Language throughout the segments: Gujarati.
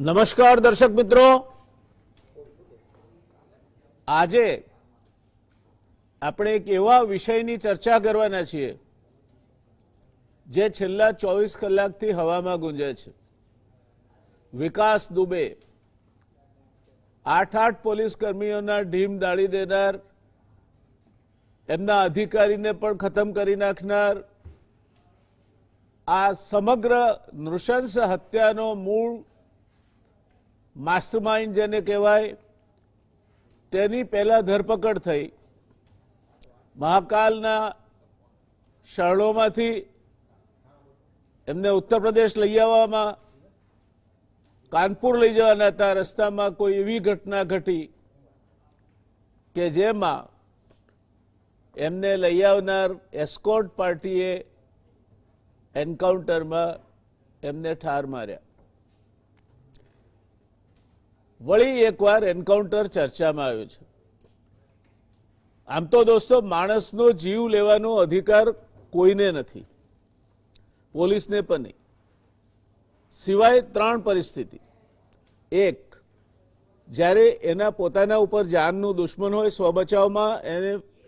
નમસ્કાર દર્શક મિત્રો, આજે આપણે એક એવા વિષયની ચર્ચા કરવાના છીએ જે છેલ્લા 24 કલાકથી હવામાં ગુંજે છે. વિકાસ દુબે 8 પોલીસ કર્મીઓના ઢીમ દાળી દેનાર, એમના અધિકારીને પણ ખતમ કરી નાખનાર, આ સમગ્ર નૃશંસ હત્યાનો મૂળ માસ્ટરમાઇન્ડ જેને કહેવાય તેની પહેલા ધરપકડ થઈ. મહાકાલના શહેરોમાંથી એમને ઉત્તર પ્રદેશ લઈ આવવામાં, કાનપુર લઈ જવાના હતા. રસ્તામાં કોઈ એવી ઘટના ઘટી કે જેમાં એમને લઈ આવનાર એસ્કોર્ટ પાર્ટીએ એન્કાઉન્ટરમાં એમને ઠાર માર્યા. વળી એકવાર એન્કાઉન્ટર ચર્ચામાં આવ્યું છે. આમ તો દોસ્તો, માણસનો જીવ લેવાનો અધિકાર કોઈને નથી, પોલીસને પણ નહીં, સિવાય 3 પરિસ્થિતિ. એક, જ્યારે એના પોતાના ઉપર જાનનું દુશ્મન હોય, સ્વબચાવમાં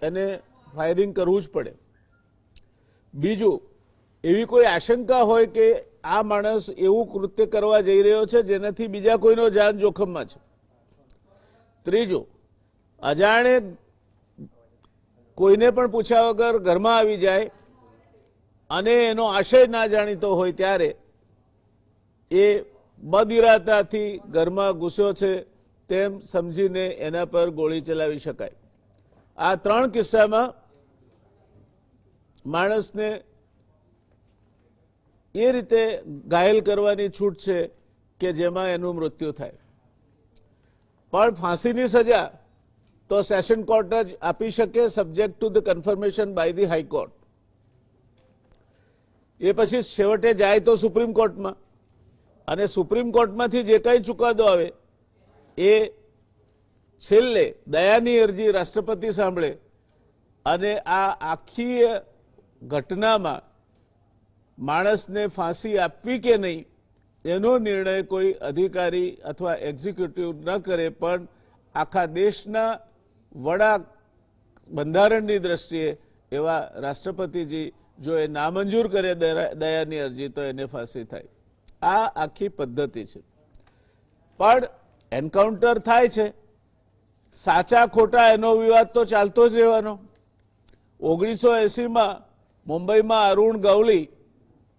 એને ફાયરિંગ કરવું જ પડે. બીજું, એવી કોઈ આશંકા હોય કે આ માણસ એવું કૃત્ય કરવા જઈ રહ્યો છે જેનાથી બીજા કોઈનો જાન જોખમમાં છે. ત્રીજું, અજાણે કોઈને પણ પૂછ્યા વગર ઘરમાં આવી જાય અને એનો આશય ના જાણીતો હોય ત્યારે એ બદઇરાદાથી ઘરમાં ઘૂસ્યો છે તેમ સમજીને એના પર ગોળી ચલાવી શકાય. આ 3 કિસ્સામાં માણસને એ રીતે ઘાયલ કરવાની છૂટ છે કે જેમાં એનું મૃત્યુ થાય. પણ ફાંસીની સજા તો સેશન કોર્ટ જ આપી શકે, subject to the confirmation by the high court. એ પછી છેવટે જાય તો સુપ્રીમ કોર્ટમાં, અને સુપ્રીમ કોર્ટમાંથી જે કંઈ ચુકાદો આવે એ છેલ્લે દયાની અરજી રાષ્ટ્રપતિ સાંભળે અને આ આખી ઘટનામાં માણસને ફાંસી આપવી કે નહીં એનો નિર્ણય કોઈ અધિકારી અથવા એક્ઝિક્યુટિવ ન કરે, પણ આખા દેશના વડા બંધારણની દ્રષ્ટિએ એવા રાષ્ટ્રપતિજી જો એ નામંજૂર કરે દયાની અરજી તો એને ફાંસી થાય. આ આખી પદ્ધતિ છે. પણ એન્કાઉન્ટર થાય છે, સાચા ખોટા એનો વિવાદ તો ચાલતો જ રહેવાનો. 1980માં મુંબઈમાં અરુણ ગવલી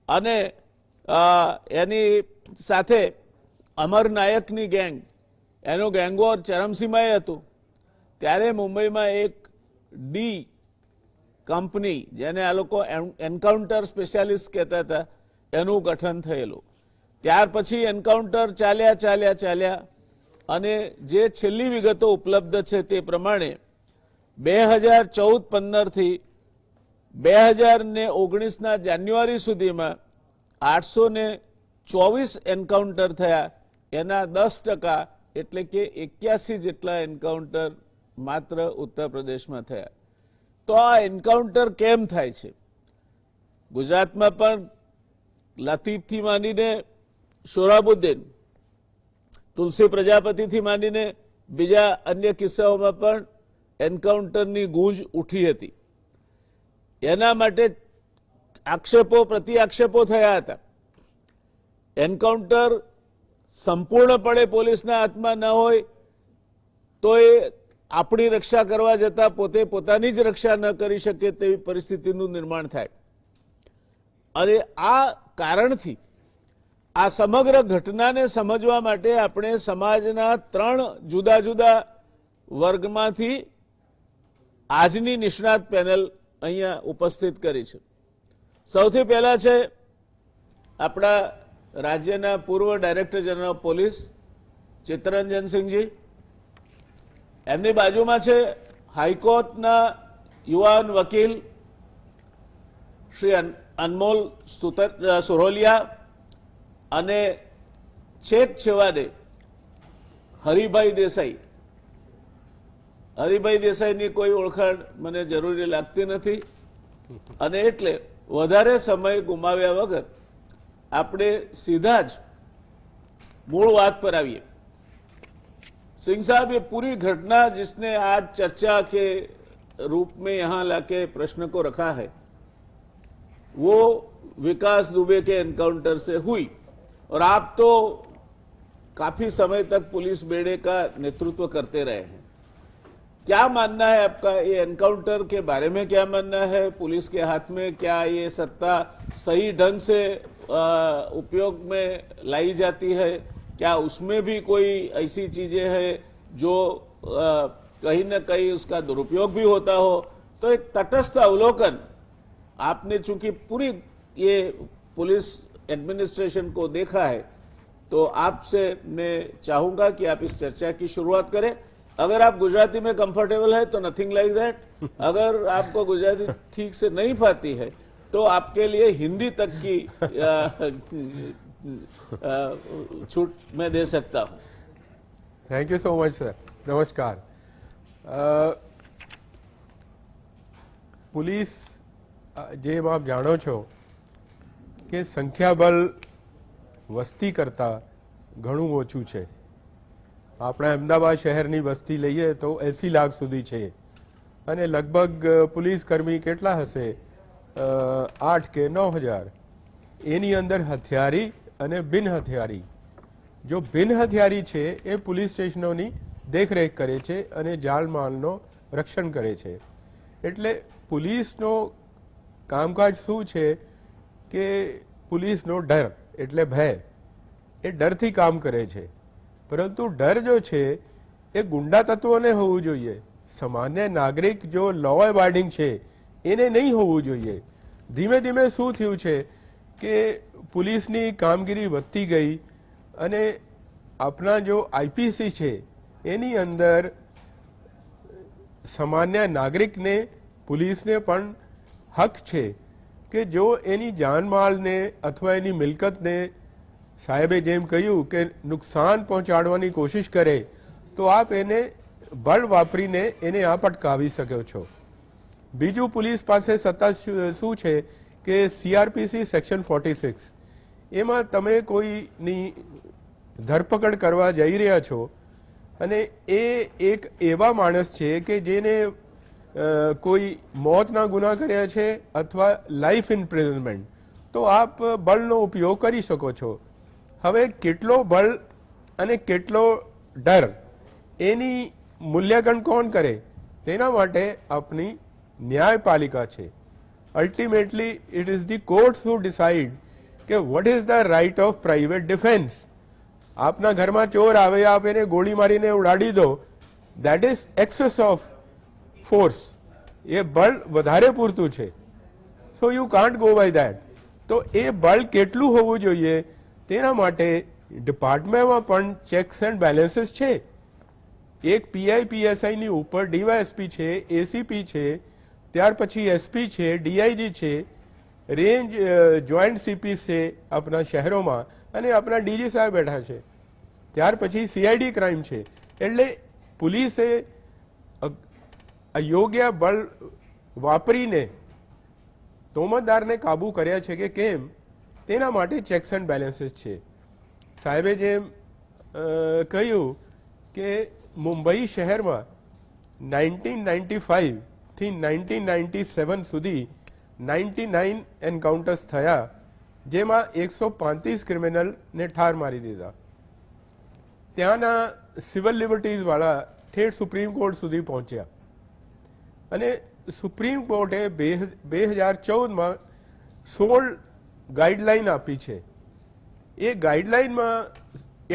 અને એની સાથે અમર નાયકની ગેંગ, એનું ગેંગવોર ચરમસીમાએ હતું. ત્યારે મુંબઈમાં એક ડી કંપની, જેને આ લોકો એન્કાઉન્ટર સ્પેશિયાલિસ્ટ કહેતા હતા, એનું ગઠન થયેલું. ત્યાર પછી એન્કાઉન્ટર ચાલ્યા અને જે છેલ્લી વિગતો ઉપલબ્ધ છે તે પ્રમાણે 2014-15 થી 2019ના જાન્યુઆરી સુધીમાં 824 એન્કાઉન્ટર થયા. એના 10%, એટલે કે 81 જેટલા એન્કાઉન્ટર માત્ર ઉત્તર પ્રદેશમાં થયા. તો આ એન્કાઉન્ટર કેમ થાય છે? ગુજરાતમાં પણ લતીફથી માંડીને સોરાબુદ્દીન, તુલસી પ્રજાપતિથી માંડીને બીજા અન્ય કિસ્સાઓમાં પણ એન્કાઉન્ટરની ગૂંજ ઉઠી હતી. એના માટે આક્ષેપો પ્રતિ આક્ષેપો થયા હતા. એન્કાઉન્ટર સંપૂર્ણપણે પોલીસના હાથમાં ન હોય તો એ આપણી રક્ષા કરવા જતાં પોતે પોતાની જ રક્ષા ન કરી શકે તેવી પરિસ્થિતિનું નિર્માણ થાય. અને આ કારણથી આ સમગ્ર ઘટનાને સમજવા માટે આપણે સમાજના 3 જુદા જુદા વર્ગમાંથી આજની નિષ્ણાત પેનલ અહીંયા ઉપસ્થિત કરી છે. સૌથી પહેલા છે આપણા રાજ્યના પૂર્વ director general of police Chittaranjan Sinhji. એમની બાજુમાં છે હાઈકોર્ટના યુવાન વકીલ શ્રી અનમોલ સુરોલિયા, અને છેક છેવાડે હરિભાઈ દેસાઈ. હરિભાઈ દેસાઈની કોઈ ઓળખાણ મને જરૂરી લાગતી નથી, અને એટલે વધારે સમય ગુમાવ્યા વગર આપણે સીધા જ मूल बात पर आइए। सिंह साहब, ये पूरी घटना जिसने आज चर्चा के रूप में यहां लाके प्रश्न को रखा है, वो विकास दुबे के एनकाउंटर से हुई। और आप तो काफी समय तक पुलिस बेड़े का नेतृत्व करते रहे हैं। क्या मानना है आपका ये एनकाउंटर के बारे में? क्या मानना है पुलिस के हाथ में? क्या ये सत्ता सही ढंग से उपयोग में लाई जाती है? क्या उसमें भी कोई ऐसी चीजें हैं जो कहीं न कहीं उसका दुरुपयोग भी होता हो? तो एक तटस्थ अवलोकन, आपने चूंकि पूरी ये पुलिस एडमिनिस्ट्रेशन को देखा है, तो आपसे मैं चाहूंगा कि आप इस चर्चा की शुरुआत करें। अगर आप गुजराती में कंफर्टेबल है तो नथिंग लाइक दैट। अगर आपको गुजराती ठीक से नहीं पाती है तो आपके लिए हिंदी तक की छूट मैं दे सकता हूं। Thank you so much sir. नमस्कार। पुलिस જેમ આપ જાણો છો કે સંખ્યાબળ વસ્તી કરતા ઘણું ઓછું છે। આપણે અમદાવાદ શહેરની વસ્તી લઈએ તો 80 લાખ સુધી છે અને લગભગ પોલીસ કર્મી કેટલા હશે? 8 કે 9,000। એની અંદર હથિયારી અને બિન હથિયારી, જો બિન હથિયારી છે એ પોલીસ સ્ટેશનોની દેખરેખ કરે છે અને જાનમાલનો રક્ષણ કરે છે। એટલે પોલીસનો કામકાજ શું છે કે પોલીસનો ડર એટલે ભય, એ ડરથી કામ કરે છે। પરંતુ ડર જો છે એ ગુંડા તત્વોને હોવું જોઈએ, સામાન્ય નાગરિક જો લો એબાઇડિંગ છે એને નહીં હોવું જોઈએ। ધીમે ધીમે શું થયું છે કે પોલીસની કામગીરી વધતી ગઈ અને આપણા જો આઈપીસી છે એની અંદર સામાન્ય નાગરિકને, પોલીસને પણ હક છે કે જો એની જાનમાલને અથવા એની મિલકતને સાહેબે જેમ કહ્યું કે નુકસાન પહોંચાડવાની કોશિશ કરે તો આપ એને બળ વાપરીને એને આપ અટકાવી શકો છો। બીજું, પોલીસ પાસે સત્તા શું છે કે સીઆરપીસી સેક્શન 46, એમાં તમે કોઈની ધરપકડ કરવા જઈ રહ્યા છો અને એ એક એવા માણસ છે કે જેને કોઈ મોતના ગુના કર્યા છે અથવા લાઈફ ઇમ્પ્રિઝનમેન્ટ, તો આપ બળનો ઉપયોગ કરી શકો છો। હવે કેટલો બળ અને કેટલો ડર એની મૂલ્યાંકન કોણ કરે? તેના માટે આપણી ન્યાયપાલિકા છે। Ultimately it is the courts who decide કે what is the right of private defence. આપના ઘરમાં ચોર આવે, આપ એને ગોળી મારીને ઉડાડી દો, that is excess of force, એ બળ વધારે પૂરતું છે। So you can't go by that. તો એ બળ કેટલું હોવું જોઈએ તેના માટે ડિપાર્ટમેન્ટમાં પણ ચેક્સ એન્ડ બેલેન્સીસ છે। એક પીઆઈ પીએસઆઈની ઉપર ડીવાયએસપી છે, એસીપી છે, ત્યાર પછી એસપી છે, ડીઆઈજી છે, રેન્જ જોઈન્ટ સીપી છે આપણા શહેરોમાં, અને આપણા ડીજી સાહેબ બેઠા છે, ત્યાર પછી સીઆઈડી ક્રાઇમ છે। એટલે પોલીસે અયોગ્ય બળ વાપરીને તોમતદારને કાબૂ કર્યા છે કે કેમ, તેના માટે ચેક્સ એન્ડ બેલેન્સીસ છે। સાહેબે જેમ કહ્યું કે મુંબઈ શહેરમાં 1995 થી 1997 સુધી 99 એન્કાઉન્ટર્સ થયા, જેમાં 135 ક્રિમિનલને ઠાર મારી દીધા। ત્યાંના સિવિલ લિબર્ટીઝવાળા ઠેઠ સુપ્રીમ કોર્ટ સુધી પહોંચ્યા અને સુપ્રીમ કોર્ટે 2014માં 16 ગાઈડલાઈન આપી છે। એ ગાઈડલાઈનમાં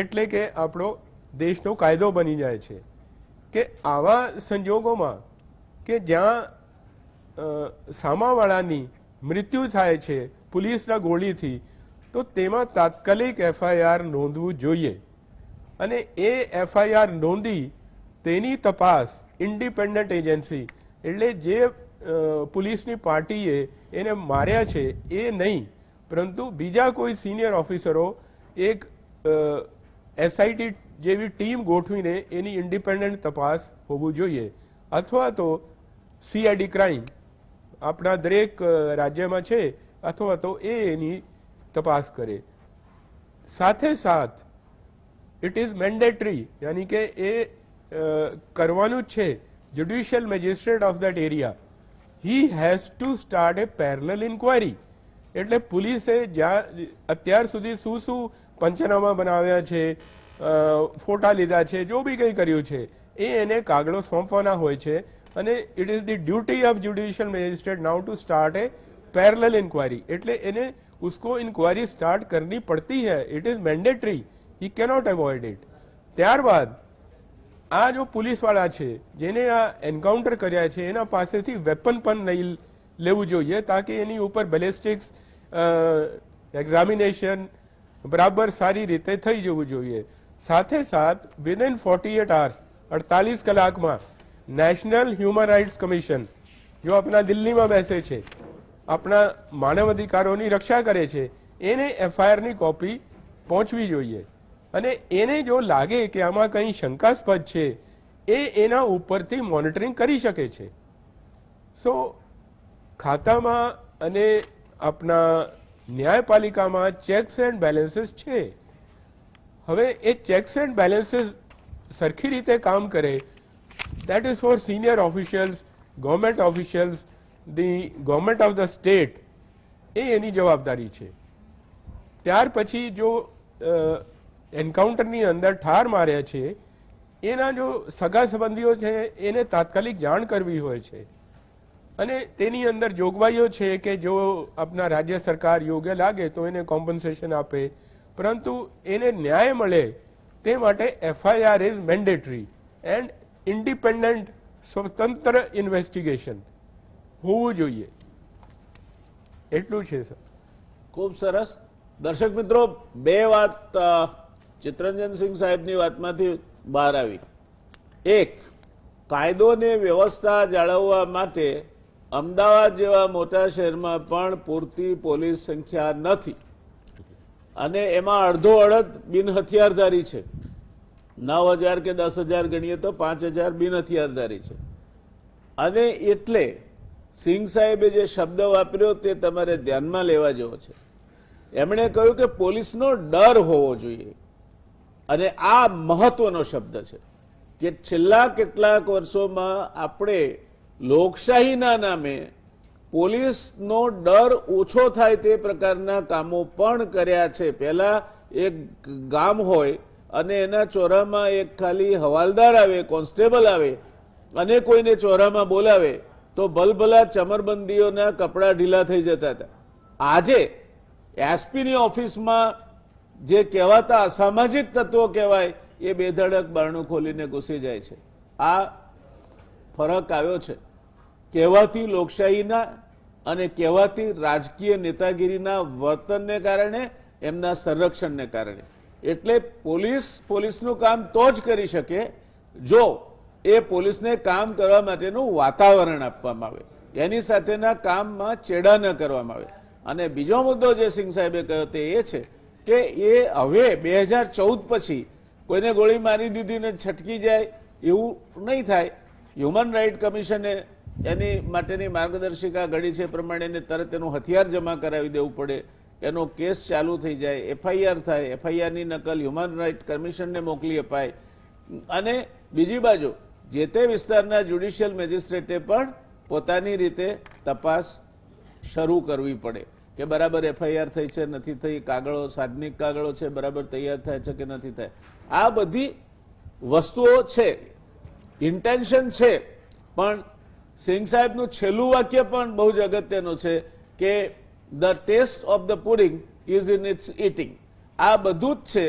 એટલે કે આપણો દેશનો કાયદો બની જાય છે કે આવા સંજોગોમાં કે જ્યાં સામાવાળાની મૃત્યુ થાય છે પોલીસના ગોળીથી, તો તેમાં તાત્કાલિક એફઆઈઆર નોંધવું જોઈએ અને એ એફઆઈઆર નોંધી તેની તપાસ ઇન્ડિપેન્ડન્ટ એજન્સી, એટલે જે પોલીસની પાર્ટીએ એને માર્યા છે એ નહીં, પરંતુ બીજા કોઈ સિનિયર ઓફિસરો એક એસઆઈટી જેવી ટીમ ગોઠવીને એની ઇન્ડિપેન્ડન્ટ તપાસ હોવું જોઈએ, અથવા તો સીઆઈડી ક્રાઇમ આપણા દરેક રાજ્યમાં છે, અથવા તો એની તપાસ કરે। સાથે સાથ ઇટ ઇઝ મેન્ડેટરી, યાની કે એ કરવાનું જ છે. Judicial magistrate of that area he has to start a parallel inquiry. એટલે પોલીસે જ્યાં અત્યાર સુધી શું શું પંચનામા બનાવ્યા છે, ફોટા લીધા છે, જો બી કંઈ કર્યું છે એ એને કાગળો સોંપવાના હોય છે. અને it is the duty of judicial magistrate now to start a parallel inquiry. એટલે એને उसको इंक्वायरी स्टार्ट करनी पड़ती है. It is mandatory, he cannot avoid it. ત્યારબાદ આ જો પોલીસ વાળા છે જેને આ એન્કાઉન્ટર કર્યા છે એના પાસેથી વેપન પણ નહીં લેવું જોઈએ, તાકે એની ઉપર બેલેસ્ટિક્સ એક્ઝામિનેશન બરાબર સારી રીતે થઈ જવું જોઈએ. સાથે સાથ વિધિન 48 hours 48 કલાકમાં નેશનલ હ્યુમન રાઇટ્સ કમિશન જો આપણા દિલ્હીમાં બેસે છે, આપણા માનવ અધિકારોની રક્ષા કરે છે, એને એફઆઈઆરની કોપી પહોંચવી જોઈએ. અને એને જો લાગે કે આમાં કંઈ શંકાસ્પદ છે એ એના ઉપરથી મોનિટરિંગ કરી શકે છે. સો ખાતામાં અને આપણા ન્યાયપાલિકામાં ચેક્સ એન્ડ બેલેન્સીસ છે. હવે એ ચેક્સ એન્ડ બેલેન્સીસ સરખી રીતે કામ કરે, that is for senior officials, government officials, the government of the state, એ એની જવાબદારી છે. ત્યાર પછી જો એન્કાઉન્ટરની અંદર ઠાર માર્યા છે એના જો સગા સંબંધીઓ છે એને તાત્કાલિક જાણ કરવી હોય છે. અને તેની અંદર જોગવાઈઓ છે કે જો આપણા રાજ્ય સરકાર યોગ્ય લાગે તો એને કોમ્પન્સેશન આપે, પરંતુ એને ન્યાય મળે તે માટે FIR is mandatory and independent સ્વતંત્ર ઇન્વેસ્ટિગેશન હોવું જોઈએ. એટલું છે સર. ખૂબ સરસ. દર્શક મિત્રો, બે વાત ચિત્તરંજનસિંહ સાહેબની વાતમાંથી બહાર આવી. એક, કાયદો ને વ્યવસ્થા જાળવવા માટે અમદાવાદ જેવા મોટા શહેરમાં પણ પૂરતી પોલીસ સંખ્યા નથી અને એમાં અડધો અડધ બિન હથિયારધારી છે. 9,000 કે 10,000 ગણીએ તો 5,000 બિન હથિયારધારી છે. અને એટલે સિંઘ સાહેબે જે શબ્દ વાપર્યો તે તમારે ધ્યાનમાં લેવા જેવો છે. એમણે કહ્યું કે પોલીસનો ડર હોવો જોઈએ. અને આ મહત્વનો શબ્દ છે કે છેલ્લા કેટલાક વર્ષોમાં આપણે લોકશાહીના નામે પોલીસનો ડર ઓછો થાય તે પ્રકારના કામો પણ કર્યા છે. પહેલા એક ગામ હોય અને એના ચોરામાં એક ખાલી હવાલદાર આવે, કોન્સ્ટેબલ આવે અને કોઈને ચોરામાં બોલાવે તો ભલભલા ચમરબંધીઓના કપડા ઢીલા થઈ જતા હતા. આજે એસપીની ઓફિસમાં જે કહેવાતા અસામાજિક તત્વો કહેવાય એ બેધડક બારણું ખોલીને ઘૂસી જાય છે. આ ફરક આવ્યો છે કહેવાતી લોકશાહીના અને કહેવાતી રાજકીય નેતાગીરીના વર્તનને કારણે, એમના સંરક્ષણને કારણે. એટલે પોલીસનું કામ તો જ કરી શકે જો એ પોલીસને કામ કરવા માટેનું વાતાવરણ આપવામાં આવે, એની સાથેના કામમાં ચેડા ન કરવામાં આવે. અને બીજો મુદ્દો જે સિંઘ સાહેબે કહ્યો તે એ છે કે એ હવે 2014 પછી કોઈને ગોળી મારી દીધી ને છટકી જાય એવું નહીં થાય. હ્યુમન રાઇટ કમિશને એની માટેની માર્ગદર્શિકા ઘડી છે, પ્રમાણે એને તરત એનું હથિયાર જમા કરાવી દેવું પડે, એનો કેસ ચાલુ થઈ જાય, એફઆઈઆર થાય, એફઆઈઆરની નકલ હ્યુમન રાઇટ કમિશનને મોકલી અપાય. અને બીજી બાજુ જે તે વિસ્તારના જ્યુડિશિયલ મેજિસ્ટ્રેટે પણ પોતાની રીતે તપાસ શરૂ કરવી પડે કે બરાબર એફઆઈઆર થઈ છે નથી થઈ, કાગળો સાધનિક કાગળો છે બરાબર તૈયાર થાય છે કે નથી થાય. આ બધી વસ્તુઓ છે, ઇન્ટેન્શન છે. પણ સિંઘ સાહેબનું છેલ્લું વાક્ય પણ બહુ જ અગત્યનું છે કે the test of the pudding is in its eating. આ બધું જ છે.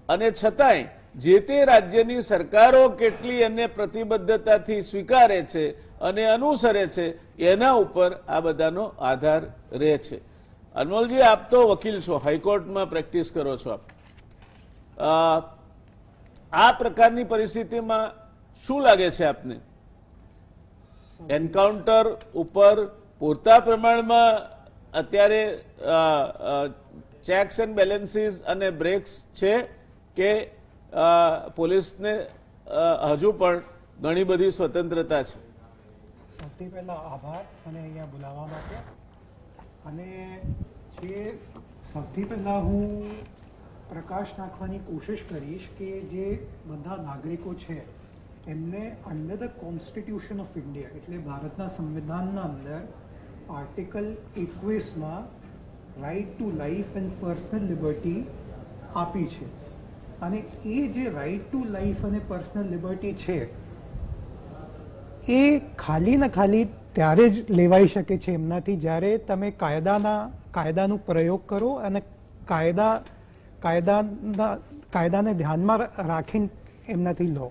અને છતાંય જે તે રાજ્યની સરકારો કેટલી એને પ્રતિબદ્ધતાથી સ્વીકારે છે અને અનુસરે છે એના ઉપર આ બધાનો આધાર રહે છે. અનમોલજી, આપ તો વકીલ છો, હાઈકોર્ટમાં પ્રેક્ટિસ કરો છો આપ. આ પ્રકારની પરિસ્થિતિમાં શું લાગે છે આપને? એન્કાઉન્ટર ઉપર પૂરતા પ્રમાણમાં અત્યારે ચેક્સ એન્ડ બેલેન્સીસ અને બ્રેક્સ છે કે પોલીસને હજુ પણ ઘણી બધી સ્વતંત્રતા છે? સૌથી પહેલા આભાર મને અહીંયા બોલાવવા માટે. અને જે સૌથી પહેલા હું પ્રકાશ નાખવાની કોશિશ કરીશ કે જે બધા નાગરિકો છે એમને under the constitution of India એટલે ભારતના સંવિધાનના અંદર આર્ટિકલ 21માં right to life and personal liberty આપી છે અને એ જે રાઇટ ટુ લાઈફ અને પર્સનલ લિબર્ટી છે એ ખાલી ને ખાલી ત્યારે જ લેવાઈ શકે છે એમનાથી જ્યારે તમે કાયદાનો પ્રયોગ કરો અને કાયદાને ધ્યાનમાં રાખીને એમનાથી લો.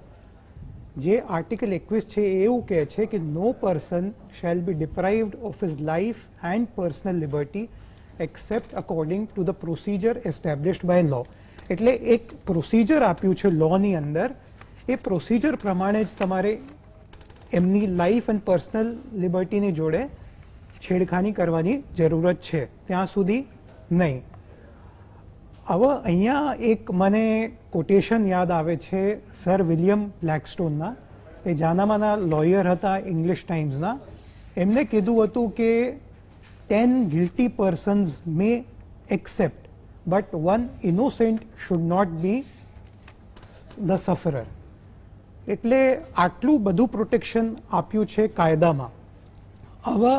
જે આર્ટિકલ 21 છે એ એવું કહે છે કે no person shall be deprived of his life and personal liberty except according to the procedure established by law. એટલે એક પ્રોસિજર આપ્યું છે લોની અંદર, એ પ્રોસિજર પ્રમાણે જ તમારે એમની લાઈફ એન્ડ પર્સનલ લિબર્ટીની જોડે છેડખાની કરવાની જરૂરત છે, ત્યાં સુધી નહીં. હવે અહીંયા એક મને કોટેશન યાદ આવે છે સર વિલિયમ બ્લેકસ્ટોનના, એ જાનામાના લોયર હતા ઇંગ્લિશ ટાઈમ્સના. એમને કીધું હતું કે 10 guilty persons may accept but one innocent should not be the sufferer. એટલે આટલું બધું પ્રોટેક્શન આપ્યું છે કાયદામાં. હવે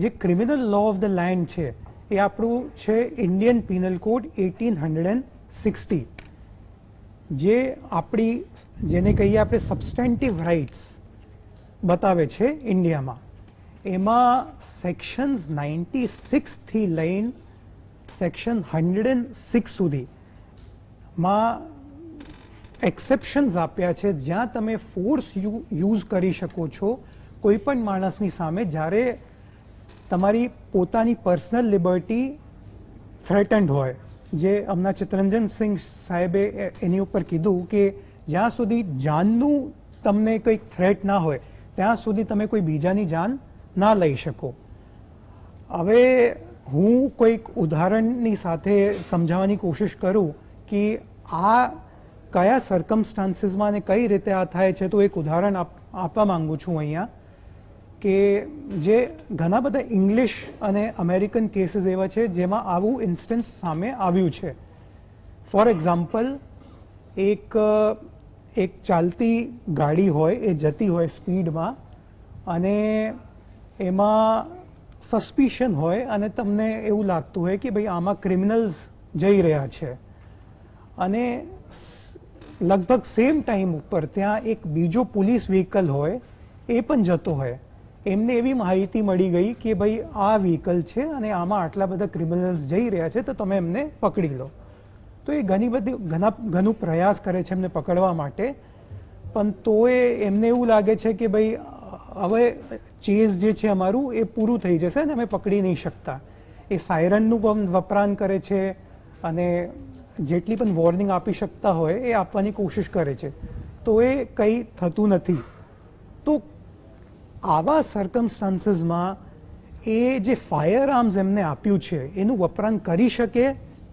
જે criminal law of the land છે એ આપણું છે ઇન્ડિયન પિનલ કોડ 1860, જે આપણી જેને કહીએ આપણે સબસ્ટેન્ટિવ રાઇટ્સ બતાવે છે ઇન્ડિયામાં. એમાં સેક્શન્સ 96 થી લઈને સેક્શન 106 સુધીમાં એક્સેપ્શન્સ આપ્યા છે, જ્યાં તમે ફોર્સ યુઝ કરી શકો છો કોઈ પણ માણસની સામે જ્યારે તમારી પોતાની પર્સનલ લિબર્ટી થ્રેટન્ડ હોય. જે હમણાં ચિત્તરંજન સિંહ સાહેબે એની ઉપર કીધું કે જ્યાં સુધી જાનનું તમને કંઈક થ્રેટ ના હોય ત્યાં સુધી તમે કોઈ બીજાની જાન ના લઈ શકો. હવે હું કોઈક ઉદાહરણની સાથે સમજાવવાની કોશિશ કરું કે આ કયા સર્કમસ્ટાન્સીસમાં અને કઈ રીતે આ થાય છે, તો એક ઉદાહરણ આપવા માંગુ છું અહીંયા કે જે ઘણા બધા ઇંગ્લિશ અને અમેરિકન કેસીસ એવા છે જેમાં આવું ઇન્સ્ટન્સ સામે આવ્યું છે. ફોર એક્ઝામ્પલ, એક ચાલતી ગાડી હોય, એ જતી હોય સ્પીડમાં અને એમાં સસ્પિશન હોય અને તમને એવું લાગતું હોય કે ભાઈ આમાં ક્રિમિનલ્સ જઈ રહ્યા છે અને લગભગ સેમ ટાઈમ ઉપર ત્યાં એક બીજો પોલીસ વ્હીકલ હોય એ પણ જતો હોય. એમને એવી માહિતી મળી ગઈ કે ભાઈ આ વ્હીકલ છે અને આમાં આટલા બધા ક્રિમિનલ્સ જઈ રહ્યા છે તો તમે એમને પકડી લો. તો એ ઘણું પ્રયાસ કરે છે એમને પકડવા માટે, પણ તોય એમને એવું લાગે છે કે ભાઈ હવે ચેઝ જે છે અમારું એ પૂરું થઈ જશે ને અમે પકડી નહીં શકતા. એ સાયરનનું પણ વપરાણ કરે છે અને જેટલી પણ વોર્નિંગ આપી શકતા હોય એ આપવાની કોશિશ કરે છે, તો એ કંઈ થતું નથી. તો આવા સર્કમસ્ટાન્સીસમાં એ જે ફાયર આર્મ્સ એમને આપ્યું છે એનું વપરાણ કરી શકે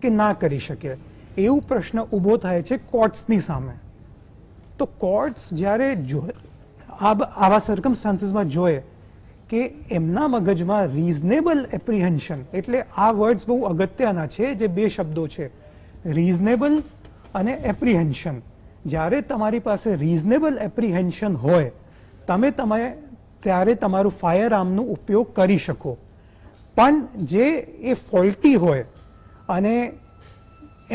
કે ના કરી શકે એવું પ્રશ્ન ઊભો થાય છે કોર્ટ્સની સામે. તો કોર્ટ્સ જ્યારે આવા સર્કમસ્ટાન્સીસમાં જોઈએ કે એમના મગજમાં રીઝનેબલ એપ્રિહેન્શન, એટલે આ વર્ડ્સ બહુ અગત્યના છે, જે બે શબ્દો છે રીઝનેબલ અને એપ્રિહેન્શન. જ્યારે તમારી પાસે રીઝનેબલ એપ્રિહેન્શન હોય તમે ત્યારે તમારું ફાયર આર્મનો ઉપયોગ કરી શકો. પણ જે એ ફોલ્ટી હોય અને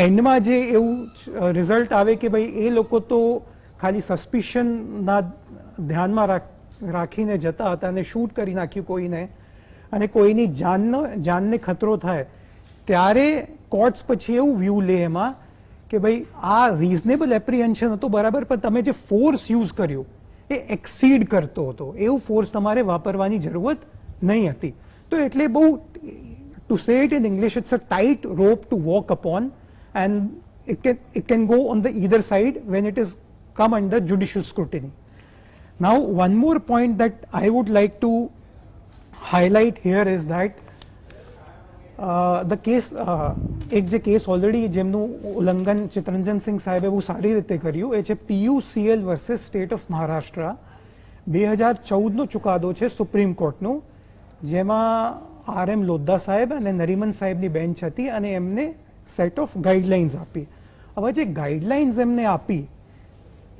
એન્ડમાં જે એવું રિઝલ્ટ આવે કે ભાઈ એ લોકો તો ખાલી સસ્પિશનના ધ્યાનમાં રાખીને જતા હતા અને શૂટ કરી નાખ્યું કોઈને અને કોઈની જાનને ખતરો થાય, ત્યારે કોર્ટ્સ પછી એવું વ્યૂ લે એમાં કે ભાઈ આ રીઝનેબલ એપ્રિહેન્શન હતું બરાબર, પણ તમે જે ફોર્સ યુઝ કર્યો એ એક્સીડ કરતો હતો, એવું ફોર્સ તમારે વાપરવાની જરૂરત નહીં હતી. તો એટલે બહુ to say it in English it's a tight rope to walk upon and it can go on the either side when it is come under judicial scrutiny. Now one more point that I would like to highlight here is that the case એક જે કેસ ઓલરેડી જેમનું ઉલ્લંઘન ચિત્તરંજન સિંહ સાહેબે બહુ સારી રીતે કર્યું એ છે PUCL versus state of Maharashtra. 2014નો ચુકાદો છે સુપ્રીમ કોર્ટનું, જેમાં RM લોધા સાહેબ અને નરીમન સાહેબની બેન્ચ હતી અને એમને સેટ ઓફ ગાઈડલાઇન્સ આપી. હવે જે ગાઈડલાઇન્સ એમને આપી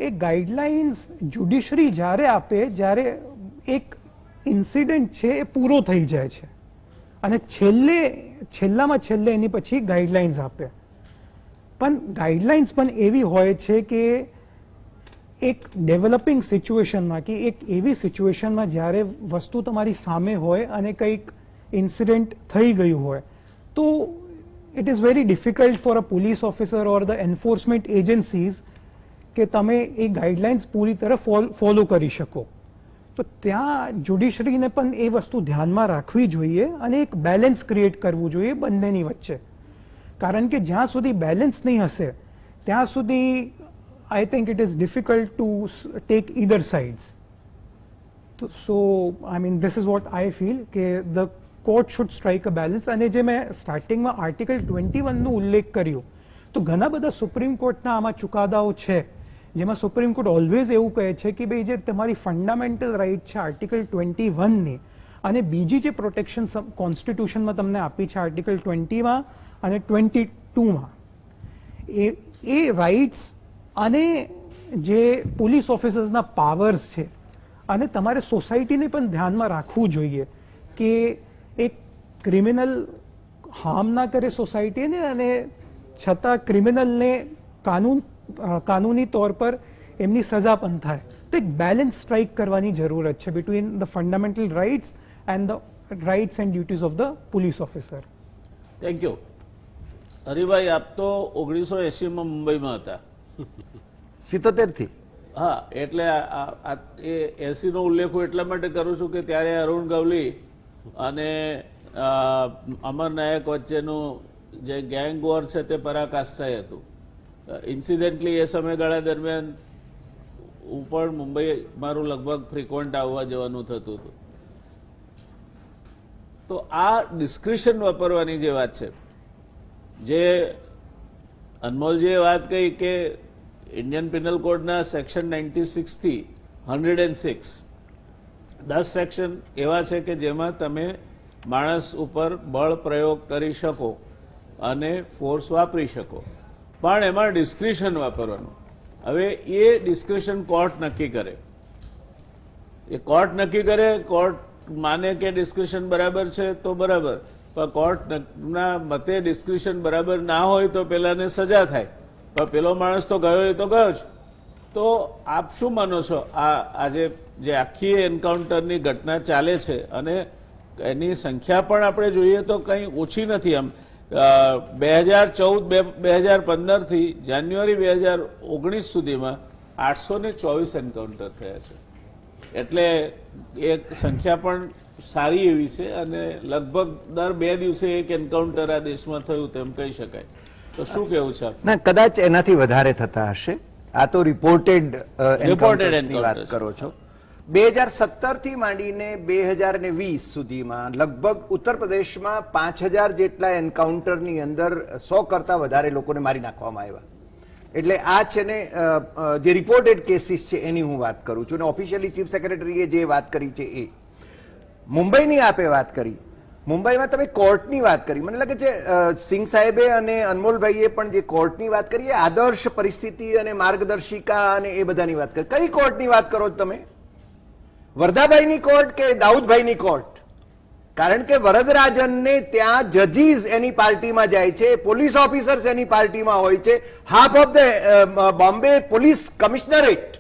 એ ગાઈડલાઇન્સ જ્યુડિશરી જ્યારે આપે જ્યારે એક ઇન્સિડન્ટ છે એ પૂરો થઈ જાય છે અને છેલ્લામાં છેલ્લે એની પછી ગાઈડલાઇન્સ આપે, પણ ગાઈડલાઇન્સ પણ એવી હોય છે કે એક ડેવલપિંગ સિચ્યુએશનમાં કે એક એવી સિચ્યુએશનમાં જ્યારે વસ્તુ તમારી સામે હોય અને કંઈક ઇન્સિડન્ટ થઈ ગયું હોય તો it is very difficult for a police officer or the enforcement agencies કે તમે એ ગાઈડલાઇન્સ પૂરી તરફ ફોલો કરી શકો. તો ત્યાં જ્યુડિશરીને પણ એ વસ્તુ ધ્યાનમાં રાખવી જોઈએ અને એક બેલેન્સ ક્રિએટ કરવું જોઈએ બંનેની વચ્ચે, કારણ કે જ્યાં સુધી બેલેન્સ નહીં હશે ત્યાં સુધી I think it is difficult to take either sides. So, I mean, this is what I feel કે the court should strike a balance. અને જે મેં સ્ટાર્ટિંગમાં આર્ટિકલ 21 નો ઉલ્લેખ કર્યો તો ઘણા બધા સુપ્રીમ કોર્ટના આમાં ચુકાદાઓ છે જેમાં સુપ્રીમ કોર્ટ ઓલવેઝ એવું કહે છે કે ભાઈ જે તમારી ફંડામેન્ટલ રાઇટ છે આર્ટિકલ 21 ની અને બીજી જે પ્રોટેક્શન કોન્સ્ટિટ્યુશનમાં તમને આપી છે આર્ટિકલ 20 માં અને 22 માં એ રાઇટ્સ અને જે પોલીસ ઓફિસર્સના પાવર્સ છે અને તમારે સોસાયટીને પણ ધ્યાનમાં રાખવું જોઈએ કે એક ક્રિમિનલ હાર્મ ના કરે સોસાયટીને અને છતાં ક્રિમિનલને કાનૂની તौर પર એમની સજા પણ થાય. તો એક બેલેન્સ સ્ટ્રાઇક કરવાની જરૂરત છે between the fundamental rights and the rights and duties of the police officer. Thank you. Haribhai, આપ તો 1980માં મુંબઈમાં હતા. 77 થી. હા, એટલે એ 80 નો ઉલ્લેખ હું એટલા માટે કરું છું કે ત્યારે અરુણ ગવલી અને અમર નાયક વચ્ચેનું જે ગેંગ વોર છે તે પરાકાષ્ઠાએ હતું. ઇન્સિડેન્ટલી એ સમયગાળા દરમિયાન હું પણ મુંબઈ મારું લગભગ ફ્રિકવન્ટ આવવા જવાનું થતું હતું. તો આ ડિસ્ક્રિશન વાપરવાની જે વાત છે, જે અનમોલજીએ વાત કહી કે ઇન્ડિયન પિનલ કોડના સેક્શન 96 થી 106 10 સેક્શન એવા છે કે જેમાં તમે માણસ ઉપર બળ પ્રયોગ કરી શકો અને ફોર્સ વાપરી શકો, પણ એમાં ડિસ્ક્રિશન વાપરવાનું. હવે એ ડિસ્ક્રિશન કોર્ટ નક્કી કરે, એ કોર્ટ નક્કી કરે. કોર્ટ માને કે ડિસ્ક્રિશન બરાબર છે તો બરાબર, પણ કોર્ટના મતે ડિસ્ક્રિશન બરાબર ના હોય તો પેલાને સજા થાય, પણ પેલો માણસ તો ગયો એ તો ગયો જ. તો આપ શું માનો છો આજે જે આખી એન્કાઉન્ટરની ઘટના ચાલે છે અને એની સંખ્યા પણ આપણે જોઈએ તો કંઈ ઓછી નથી. આમ 2014-2015 થી જાન્યુઆરી 2019 સુધીમાં 824 એન્કાઉન્ટર થયા છે, એટલે એ સંખ્યા પણ સારી એવી છે અને લગભગ દર 2 દિવસે એક એન્કાઉન્ટર આ દેશમાં થયું તેમ કહી શકાય. તો શું કેવું છે? ના, કદાચ એનાથી વધારે થતા હશે. આ તો રિપોર્ટેડ એન્કાઉન્ટર્સની વાત કરો છો. 2017 થી માંડીને 2020 સુધીમાં લગભગ ઉત્તર પ્રદેશમાં 5000 જેટલા એન્કાઉન્ટરની અંદર 100 કરતા વધારે લોકોને મારી નાખવામાં આવ્યા. એટલે આ છે ને જે રિપોર્ટેડ કેસીસ છે એની હું વાત કરું છું, અને ઓફિશિયલી ચીફ સેક્રેટરીએ જે વાત કરી છે એ. મુંબઈની આપે વાત કરી, મુંબઈમાં તમે કોર્ટની વાત કરી, મને લાગે છે સિંઘ સાહેબે અને અનમોલભાઈએ પણ જે કોર્ટની વાત કરી એ આદર્શ પરિસ્થિતિ અને માર્ગદર્શિકા અને એ બધાની વાત કરી. કઈ કોર્ટની વાત કરો છો તમે? વરદાભાઈની કોર્ટ કે દાઉદભાઈની કોર્ટ? કારણ કે વરદરાજનને ત્યાં જજીસ એની પાર્ટીમાં જાય છે, પોલીસ ઓફિસર્સ એની પાર્ટીમાં હોય છે, half of the Bombay police commissionerate